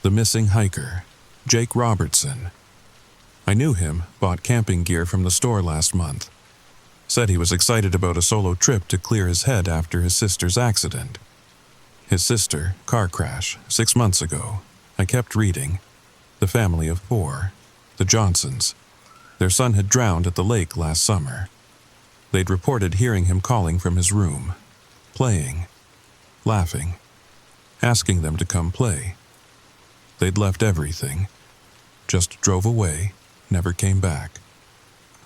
The missing hiker, Jake Robertson. I knew him, bought camping gear from the store last month. Said he was excited about a solo trip to clear his head after his sister's accident. His sister, car crash, 6 months ago. I kept reading. The family of 4, the Johnsons. Their son had drowned at the lake last summer. They'd reported hearing him calling from his room, playing, laughing, asking them to come play. They'd left everything, just drove away, never came back.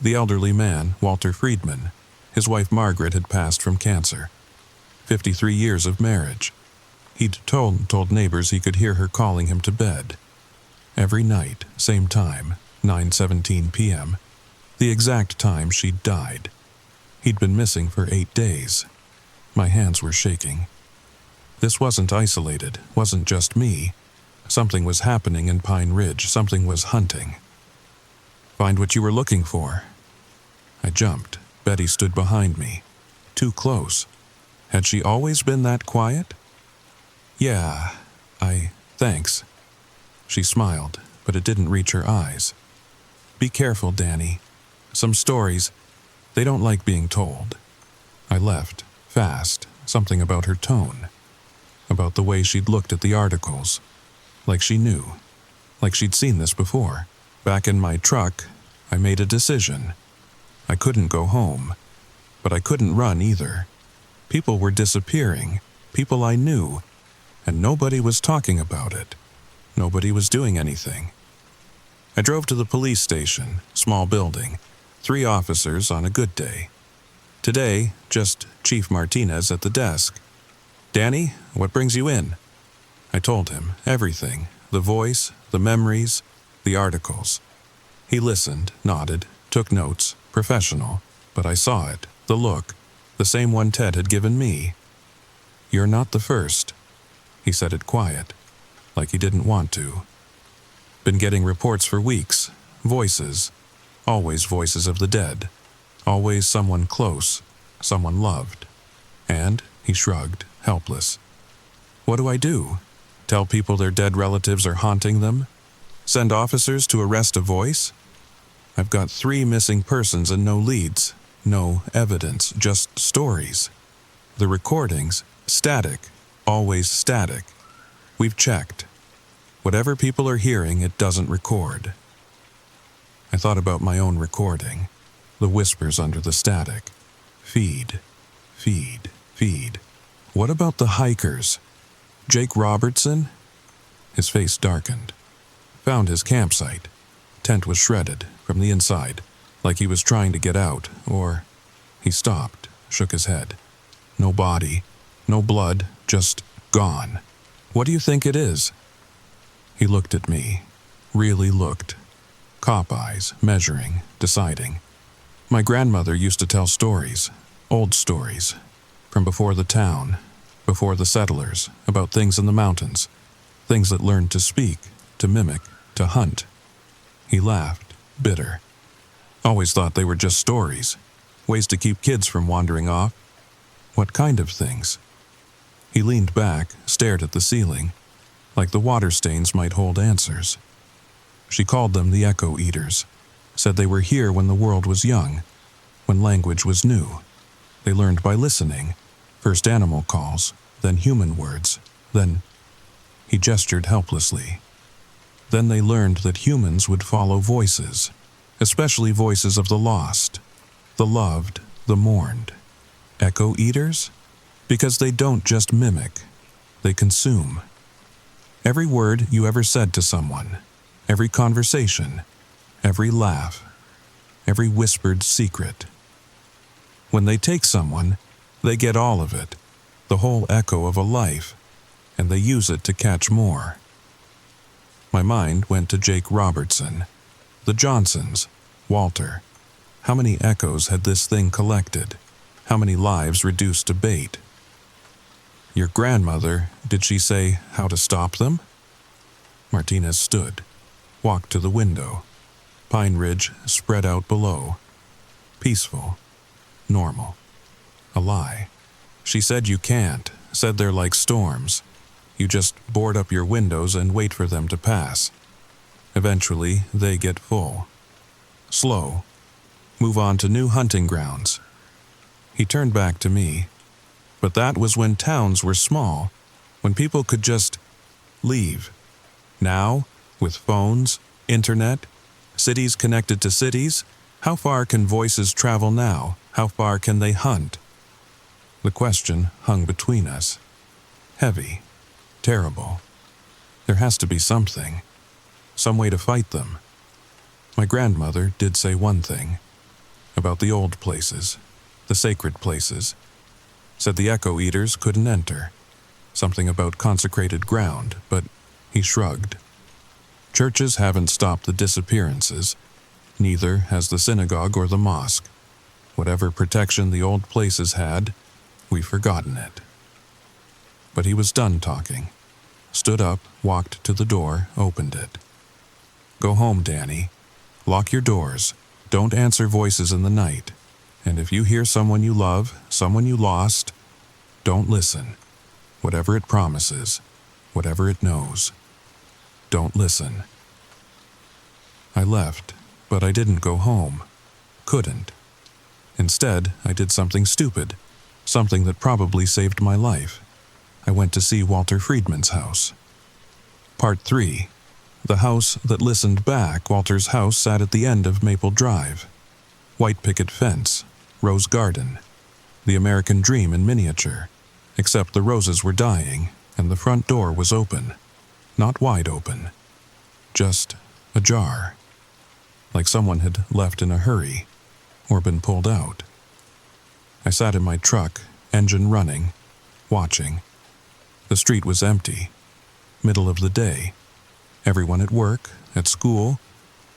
The elderly man, Walter Friedman, his wife Margaret had passed from cancer. 53 years of marriage. He'd told neighbors he could hear her calling him to bed. Every night, same time, 9:17 p.m., the exact time she'd died. He'd been missing for 8 days. My hands were shaking. This wasn't isolated, wasn't just me. Something was happening in Pine Ridge, something was hunting. "Find what you were looking for." I jumped. Betty stood behind me. Too close. Had she always been that quiet? "Yeah, thanks." She smiled, but it didn't reach her eyes. "Be careful, Danny. Some stories, they don't like being told." I left, fast, something about her tone. About the way she'd looked at the articles. Like she knew. Like she'd seen this before. Back in my truck, I made a decision. I couldn't go home. But I couldn't run either. People were disappearing. People I knew. And nobody was talking about it. Nobody was doing anything. I drove to the police station, small building, 3 officers on a good day. Today, just Chief Martinez at the desk. "Danny, what brings you in?" I told him everything, the voice, the memories, the articles. He listened, nodded, took notes, professional, but I saw it, the look, the same one Ted had given me. "You're not the first." He said it quiet, like he didn't want to. Been getting reports for weeks, voices, always voices of the dead, always someone close, someone loved. And, he shrugged, helpless. "What do I do? Tell people their dead relatives are haunting them? Send officers to arrest a voice? I've got 3 missing persons and no leads, no evidence, just stories. The recordings, static, always static. We've checked. Whatever people are hearing, it doesn't record." I thought about my own recording, the whispers under the static. Feed, feed, feed. What about the hikers? Jake Robertson? His face darkened. Found his campsite. Tent was shredded from the inside, like he was trying to get out, or... He stopped, shook his head. No body, no blood, just gone. What do you think it is? He looked at me, really looked. Cop eyes, measuring, deciding. My grandmother used to tell stories, old stories, from before the town, before the settlers, about things in the mountains, things that learned to speak, to mimic, to hunt. He laughed, bitter. Always thought they were just stories, ways to keep kids from wandering off. What kind of things? He leaned back, stared at the ceiling. like the water stains might hold answers. She called them the echo eaters, said they were here when the world was young, when language was new. They learned by listening, first animal calls, then human words, then... He gestured helplessly. Then they learned that humans would follow voices, especially voices of the lost, the loved, the mourned. Echo eaters? Because they don't just mimic, they consume. Every word you ever said to someone, every conversation, every laugh, every whispered secret. When they take someone, they get all of it, the whole echo of a life, and they use it to catch more. My mind went to Jake Robertson, the Johnsons, Walter. How many echoes had this thing collected? How many lives reduced to bait? Your grandmother, did she say how to stop them? Martinez stood, walked to the window. Pine Ridge spread out below. Peaceful, normal. A lie. She said you can't, said they're like storms. You just board up your windows and wait for them to pass. Eventually, they get full. Slow. Move on to new hunting grounds. He turned back to me. But that was when towns were small, when people could just leave. Now, with phones, internet, cities connected to cities, how far can voices travel now? How far can they hunt? The question hung between us. Heavy. Terrible. There has to be something. Some way to fight them. My grandmother did say one thing. About the old places. The sacred places. Said the echo eaters couldn't enter. Something about consecrated ground, but he shrugged. Churches haven't stopped the disappearances. Neither has the synagogue or the mosque. Whatever protection the old places had, we've forgotten it. But he was done talking. Stood up, walked to the door, opened it. Go home, Danny. Lock your doors. Don't answer voices in the night. And if you hear someone you love, someone you lost, don't listen. Whatever it promises, whatever it knows. Don't listen. I left, but I didn't go home. Couldn't. Instead, I did something stupid. Something that probably saved my life. I went to see Walter Friedman's house. Part 3. The house that listened back. Walter's house sat at the end of Maple Drive. White picket fence, rose garden. The American dream in miniature, except the roses were dying and the front door was open. Not wide open. Just ajar. Like someone had left in a hurry or been pulled out. I sat in my truck, engine running, watching. The street was empty. Middle of the day. Everyone at work, at school,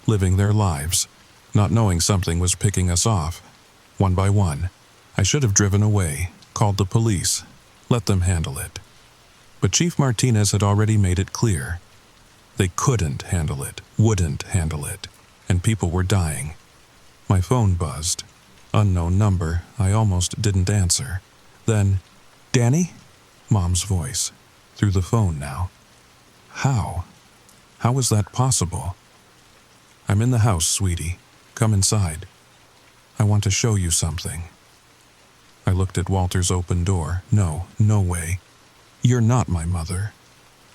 living their lives, not knowing something was picking us off. One by one. I should have driven away, called the police, let them handle it. But Chief Martinez had already made it clear. They couldn't handle it, wouldn't handle it, and people were dying. My phone buzzed. Unknown number. I almost didn't answer. Then, Danny? Mom's voice. Through the phone now. How? How was that possible? I'm in the house, sweetie. Come inside. I want to show you something. I looked at Walter's open door. No way. You're not my mother.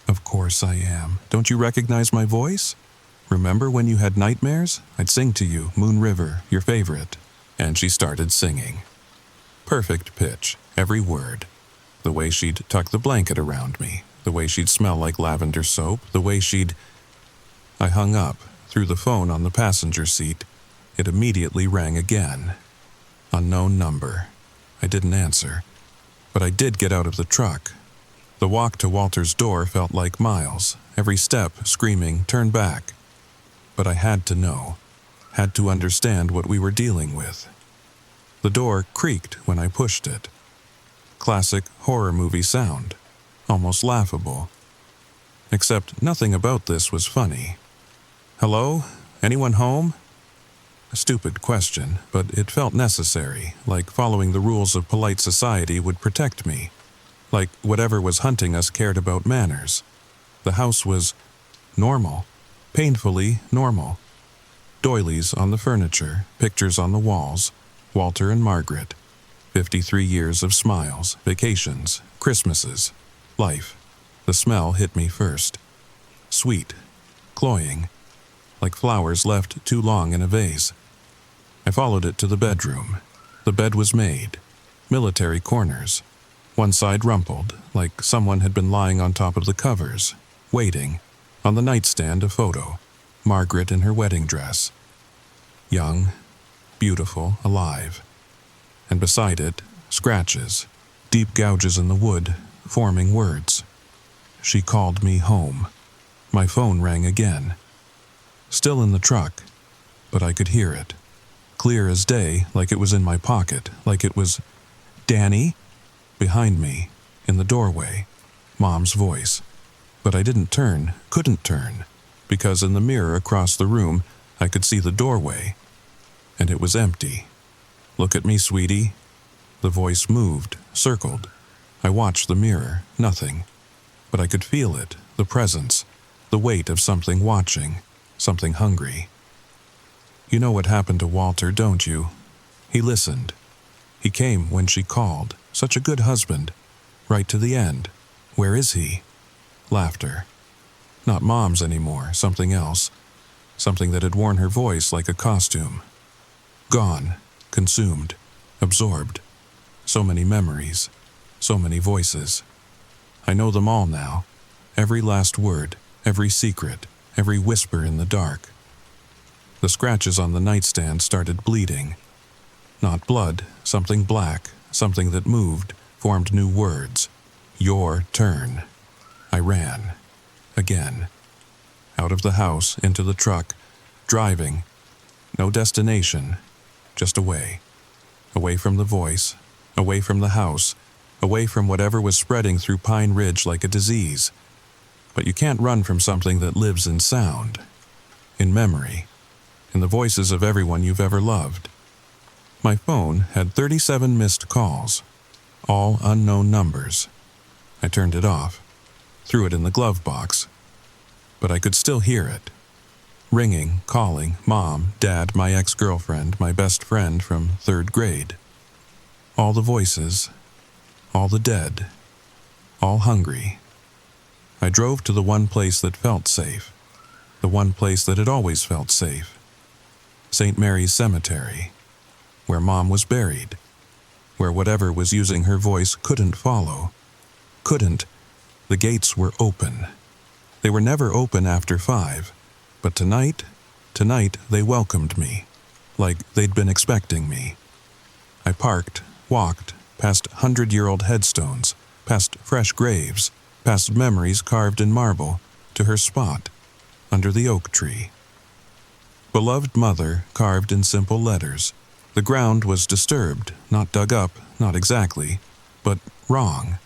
Of course I am. Don't you recognize my voice? Remember when you had nightmares? I'd sing to you, Moon River, your favorite. And she started singing. Perfect pitch, every word. The way she'd tuck the blanket around me. The way she'd smell like lavender soap. The way she'd... I hung up, threw the phone on the passenger seat. It immediately rang again. Unknown number. I didn't answer. But I did get out of the truck. The walk to Walter's door felt like miles. Every step, screaming, turn back. But I had to know. Had to understand what we were dealing with. The door creaked when I pushed it. Classic horror movie sound. Almost laughable. Except nothing about this was funny. Hello? Anyone home? A stupid question, but it felt necessary, like following the rules of polite society would protect me. Like whatever was hunting us cared about manners. The house was normal, painfully normal. Doilies on the furniture, pictures on the walls, Walter and Margaret. 53 years of smiles, vacations, Christmases, life. The smell hit me first. Sweet, cloying, like flowers left too long in a vase. I followed it to the bedroom. The bed was made. Military corners. One side rumpled, like someone had been lying on top of the covers, waiting. On the nightstand, a photo. Margaret in her wedding dress. Young, beautiful, alive. And beside it, scratches, deep gouges in the wood, forming words. She called me home. My phone rang again. Still in the truck, but I could hear it. Clear as day, like it was in my pocket, like it was, "Danny?" Behind me, in the doorway, Mom's voice. But I didn't turn, couldn't turn, because in the mirror across the room, I could see the doorway, and it was empty. "Look at me, sweetie." The voice moved, circled. I watched the mirror, nothing. But I could feel it, the presence, the weight of something watching, something hungry. You know what happened to Walter, don't you? He listened. He came when she called, such a good husband, right to the end. Where is he? Laughter. Not Mom's anymore, something else. Something that had worn her voice like a costume. Gone, consumed, absorbed. So many memories, so many voices. I know them all now. Every last word, every secret, every whisper in the dark. The scratches on the nightstand started bleeding. Not blood, something black, something that moved, formed new words. Your turn. I ran. Again. Out of the house, into the truck, driving. No destination, just away. Away from the voice, away from the house, away from whatever was spreading through Pine Ridge like a disease. But you can't run from something that lives in sound, in memory, in the voices of everyone you've ever loved. My phone had 37 missed calls, all unknown numbers. I turned it off, threw it in the glove box, but I could still hear it. Ringing, calling, Mom, Dad, my ex-girlfriend, my best friend from 3rd grade. All the voices, all the dead, all hungry. I drove to the one place that felt safe, the one place that had always felt safe. St. Mary's Cemetery, where Mom was buried, where whatever was using her voice couldn't follow. Couldn't. The gates were open. They were never open after 5, but tonight they welcomed me, like they'd been expecting me. I parked, walked, past 100-year-old headstones, past fresh graves, past memories carved in marble, to her spot, under the oak tree. Beloved mother, carved in simple letters. The ground was disturbed, not dug up, not exactly, but wrong.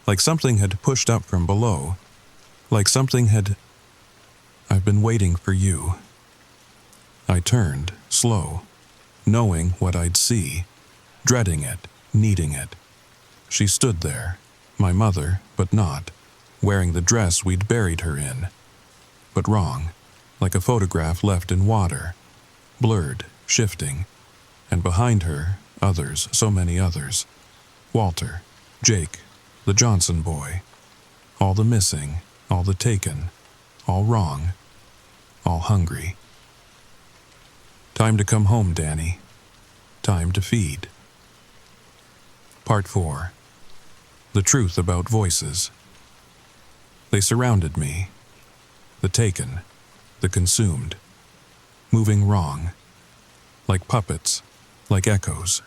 Like something had pushed up from below. Like something had... I've been waiting for you. I turned, slow, knowing what I'd see, dreading it, needing it. She stood there, my mother, but not, wearing the dress we'd buried her in. But wrong, like a photograph left in water, blurred, shifting, and behind her, others, so many others. Walter, Jake, the Johnson boy. All the missing, all the taken, all wrong, all hungry. Time to come home, Danny. Time to feed. Part 4. The truth about voices. They surrounded me. The taken, the consumed, moving wrong, like puppets, like echoes.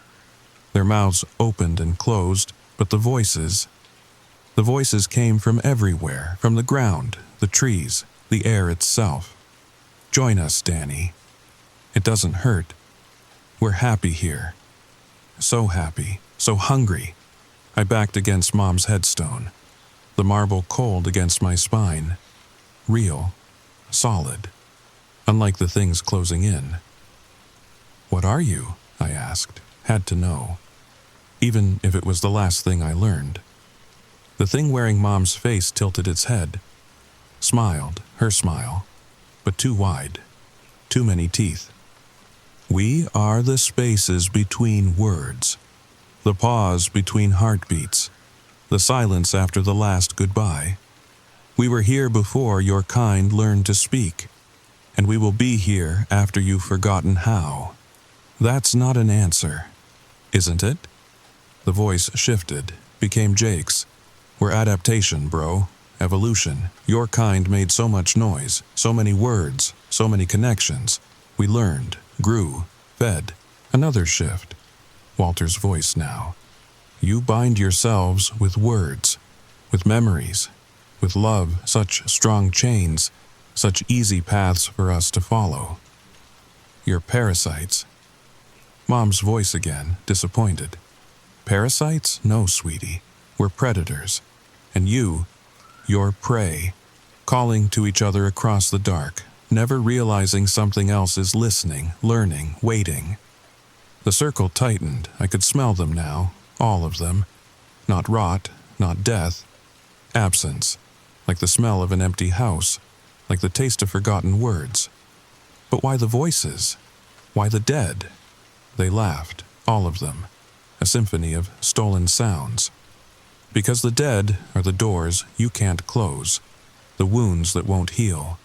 Their mouths opened and closed, but the voices came from everywhere, from the ground, the trees, the air itself. Join us, Danny. It doesn't hurt. We're happy here. So happy, so hungry. I backed against Mom's headstone, the marble cold against my spine. Real, solid, unlike the things closing in. What are you? I asked, had to know, even if it was the last thing I learned. The thing wearing Mom's face tilted its head. smiled, her smile, but too wide, too many teeth. We are the spaces between words, the pause between heartbeats, the silence after the last goodbye. We were here before your kind learned to speak, and we will be here after you've forgotten how. That's not an answer, isn't it? The voice shifted, became Jake's. We're adaptation, bro. Evolution. Your kind made so much noise, so many words, so many connections. We learned, grew, fed. Another shift. Walter's voice now. You bind yourselves with words, with memories, with love, such strong chains, such easy paths for us to follow. You're parasites. Mom's voice again, disappointed. Parasites? No, sweetie. We're predators. And you're prey, calling to each other across the dark, never realizing something else is listening, learning, waiting. The circle tightened. I could smell them now, all of them. Not rot, not death. Absence, like the smell of an empty house, like the taste of forgotten words. But why the voices? Why the dead? They laughed, all of them, a symphony of stolen sounds. Because the dead are the doors you can't close, the wounds that won't heal.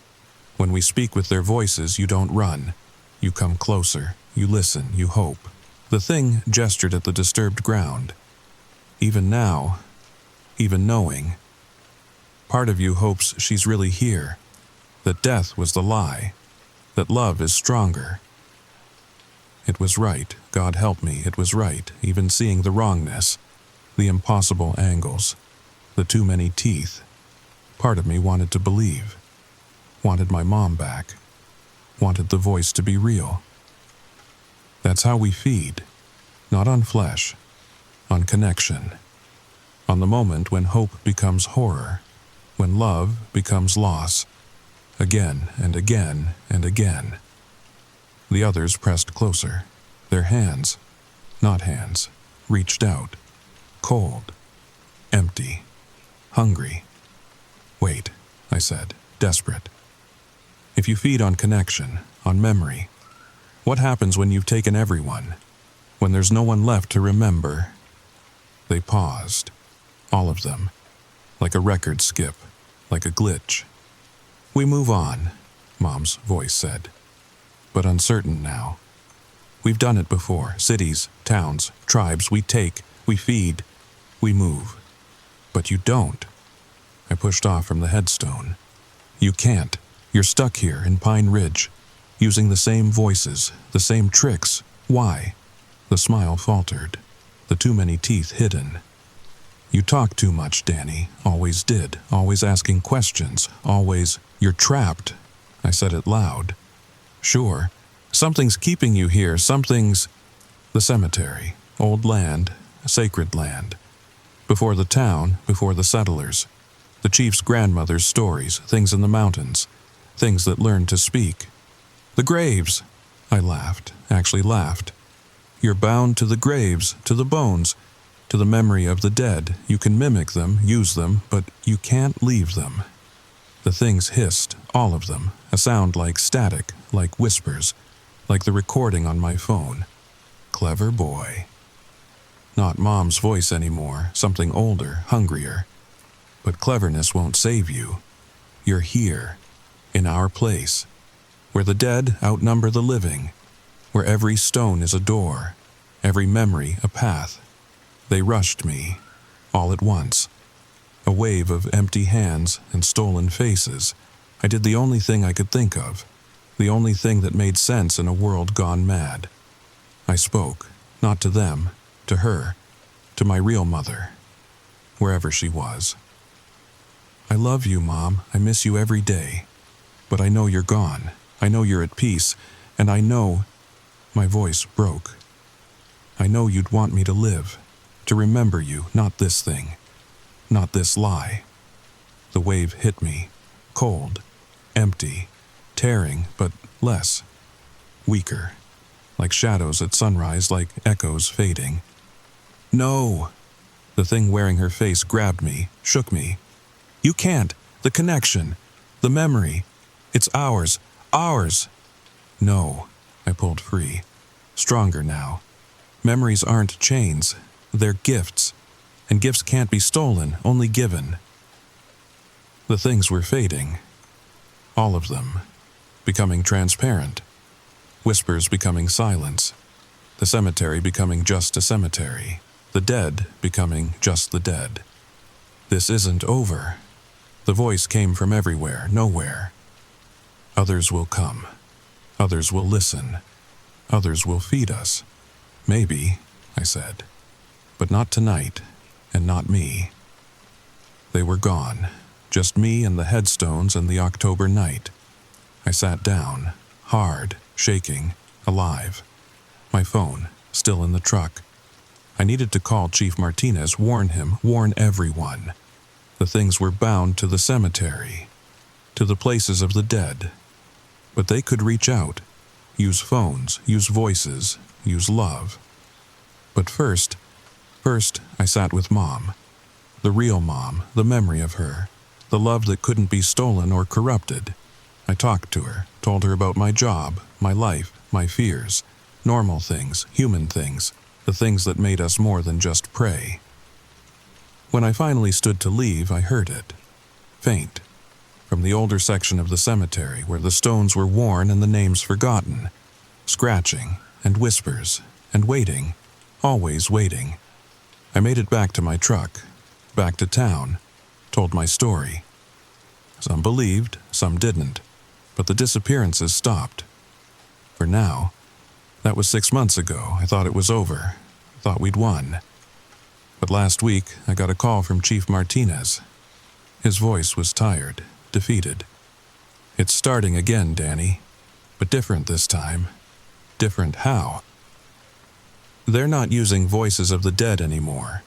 When we speak with their voices, you don't run. You come closer, you listen, you hope. The thing gestured at the disturbed ground. Even now, even knowing, part of you hopes she's really here, that death was the lie, that love is stronger. It was right, God help me, it was right, even seeing the wrongness, the impossible angles, the too many teeth. Part of me wanted to believe, wanted my mom back, wanted the voice to be real. That's how we feed, not on flesh, on connection, on the moment when hope becomes horror, when love becomes loss, again and again and again. The others pressed closer, their hands, not hands, reached out, cold, empty, hungry. Wait, I said, desperate. If you feed on connection, on memory, what happens when you've taken everyone? When there's no one left to remember? They paused, all of them, like a record skip, like a glitch. We move on, Mom's voice said, but uncertain now. We've done it before, cities, towns, tribes, we take, we feed, we move. But you don't. I pushed off from the headstone. You can't. You're stuck here in Pine Ridge, using the same voices, the same tricks. Why? The smile faltered, the too many teeth hidden. You talk too much, Danny. Always did. Always asking questions. Always, you're trapped. I said it loud. Sure. Something's keeping you here. Something's... The cemetery. Old land. Sacred land. Before the town, before the settlers. The chief's grandmother's stories. Things in the mountains. Things that learned to speak. The graves. I laughed. Actually laughed. You're bound to the graves, to the bones, to the memory of the dead. You can mimic them, use them, but you can't leave them. The things hissed, all of them, a sound like static, like whispers, like the recording on my phone. Clever boy. Not Mom's voice anymore, something older, hungrier. But cleverness won't save you. You're here, in our place, where the dead outnumber the living, where every stone is a door, every memory a path. They rushed me, all at once. A wave of empty hands and stolen faces. I did the only thing I could think of, the only thing that made sense in a world gone mad. I spoke, not to them, to her, to my real mother, wherever she was. I love you, Mom. I miss you every day. But I know you're gone. I know you're at peace, and I know... My voice broke. I know you'd want me to live, to remember you, not this thing, not this lie. The wave hit me, cold, empty, tearing, but less, weaker, like shadows at sunrise, like echoes fading. No! The thing wearing her face grabbed me, shook me. You can't! The connection! The memory. It's ours. Ours. No, I pulled free. Stronger now. Memories aren't chains. They're gifts. And gifts can't be stolen, only given. The things were fading. All of them. Becoming transparent. Whispers becoming silence. The cemetery becoming just a cemetery. The dead becoming just the dead. This isn't over. The voice came from everywhere, nowhere. Others will come. Others will listen. Others will feed us. Maybe, I said. But not tonight, and not me. They were gone. Just me and the headstones and the October night. I sat down, hard, shaking, alive. My phone, still in the truck. I needed to call Chief Martinez, warn him, warn everyone. The things were bound to the cemetery, to the places of the dead. But they could reach out, use phones, use voices, use love. But first, I sat with Mom. The real Mom, the memory of her, the love that couldn't be stolen or corrupted. I talked to her, told her about my job, my life, my fears, normal things, human things, the things that made us more than just prey. When I finally stood to leave, I heard it. Faint. From the older section of the cemetery where the stones were worn and the names forgotten. Scratching, and whispers, and waiting, always waiting. I made it back to my truck, back to town, told my story. Some believed, some didn't, but the disappearances stopped. For now. That was 6 months ago. I thought it was over. Thought we'd won. But last week, I got a call from Chief Martinez. His voice was tired, defeated. It's starting again, Danny. But different this time. Different how? They're not using voices of the dead anymore.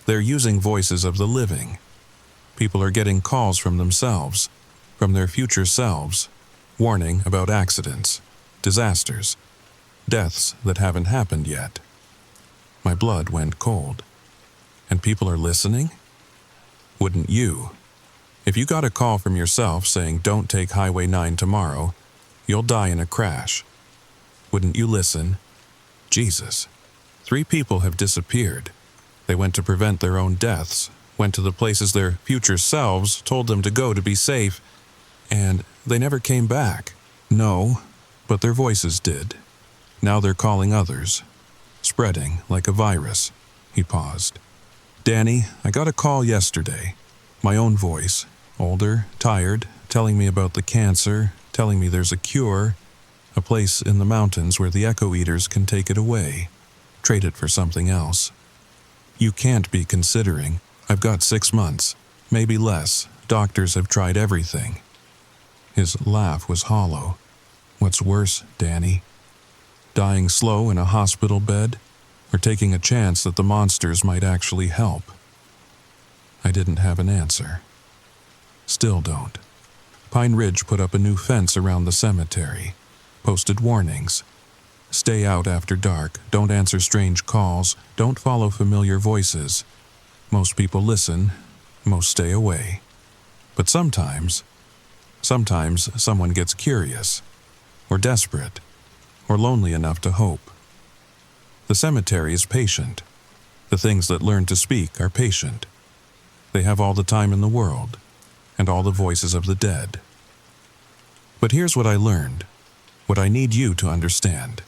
They're using voices of the living. People are getting calls from themselves, from their future selves, warning about accidents, disasters, deaths that haven't happened yet. My blood went cold. And people are listening? Wouldn't you? If you got a call from yourself saying don't take Highway 9 tomorrow, you'll die in a crash. Wouldn't you listen? Jesus. 3 people have disappeared. They went to prevent their own deaths, went to the places their future selves told them to go to be safe, and they never came back. No, but their voices did. Now they're calling others, spreading like a virus. He paused. Danny, I got a call yesterday. My own voice, older, tired, telling me about the cancer, telling me there's a cure, a place in the mountains where the echo eaters can take it away, trade it for something else. You can't be considering. I've got 6 months, maybe less. Doctors have tried everything. His laugh was hollow. What's worse, Danny? Dying slow in a hospital bed, or taking a chance that the monsters might actually help? I didn't have an answer. Still don't. Pine Ridge put up a new fence around the cemetery, posted warnings. Stay out after dark, don't answer strange calls, don't follow familiar voices. Most people listen, most stay away. But sometimes someone gets curious, or desperate, or lonely enough to hope. The cemetery is patient. The things that learn to speak are patient. They have all the time in the world, and all the voices of the dead. But here's what I learned, what I need you to understand.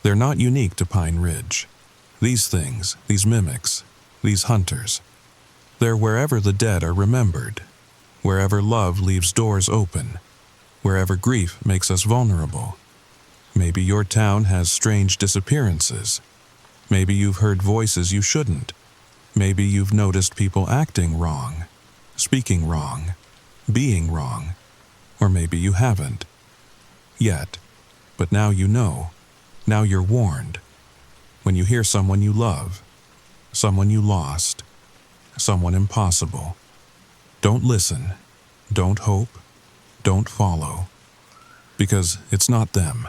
They're not unique to Pine Ridge. These things, these mimics, these hunters, they're wherever the dead are remembered, wherever love leaves doors open, wherever grief makes us vulnerable. Maybe your town has strange disappearances. Maybe you've heard voices you shouldn't. Maybe you've noticed people acting wrong, speaking wrong, being wrong. Or maybe you haven't. Yet. But now you know. Now you're warned. When you hear someone you love, someone you lost, someone impossible, don't listen, don't hope, don't follow. Because it's not them.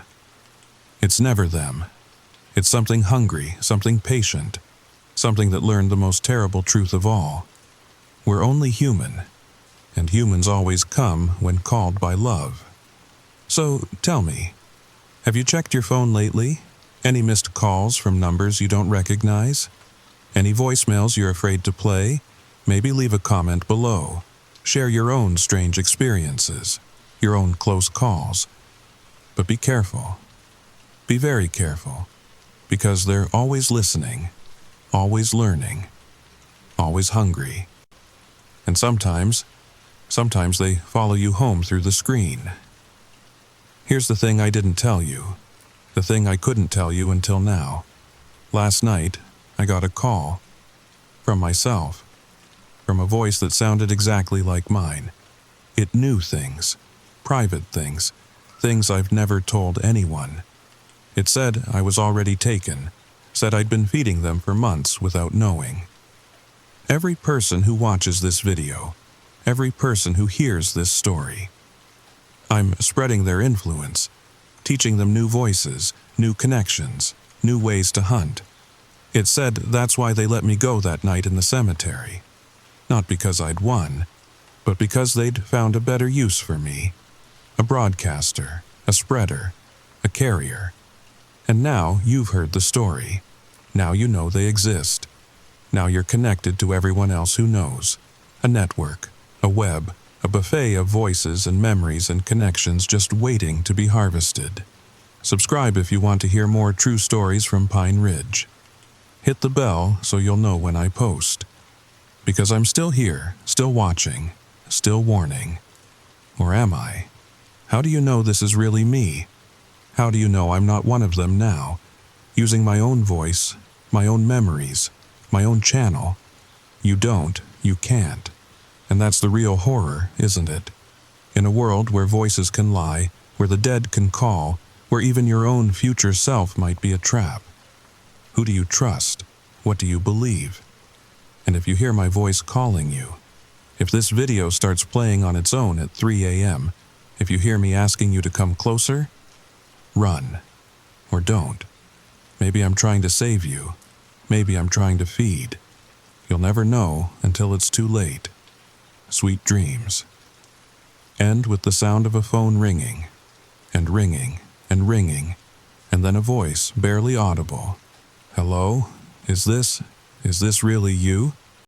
It's never them. It's something hungry, something patient, something that learned the most terrible truth of all. We're only human. and humans always come when called by love. So, tell me, have you checked your phone lately? Any missed calls from numbers you don't recognize? Any voicemails you're afraid to play? Maybe leave a comment below. Share your own strange experiences, your own close calls. But be careful. Be very careful, because they're always listening, always learning, always hungry. And sometimes they follow you home through the screen. Here's the thing I didn't tell you, the thing I couldn't tell you until now. Last night, I got a call from myself, from a voice that sounded exactly like mine. It knew things, private things, things I've never told anyone. It said I was already taken, said I'd been feeding them for months without knowing. Every person who watches this video, every person who hears this story, I'm spreading their influence, teaching them new voices, new connections, new ways to hunt. It said that's why they let me go that night in the cemetery. Not because I'd won, but because they'd found a better use for me. A broadcaster, a spreader, a carrier. And now you've heard the story. Now you know they exist. Now you're connected to everyone else who knows. A network, a web, a buffet of voices and memories and connections just waiting to be harvested. Subscribe if you want to hear more true stories from Pine Ridge. Hit the bell so you'll know when I post. Because I'm still here, still watching, still warning. Or am I? How do you know this is really me? How do you know I'm not one of them now, using my own voice, my own memories, my own channel? You don't, you can't. And that's the real horror, isn't it? In a world where voices can lie, where the dead can call, where even your own future self might be a trap. Who do you trust? What do you believe? And if you hear my voice calling you, if this video starts playing on its own at 3 a.m., if you hear me asking you to come closer, run. Or don't. Maybe I'm trying to save you. Maybe I'm trying to feed. You'll never know until it's too late. Sweet dreams. End with the sound of a phone ringing, and ringing, and ringing, and then a voice barely audible. Hello? Is this really you?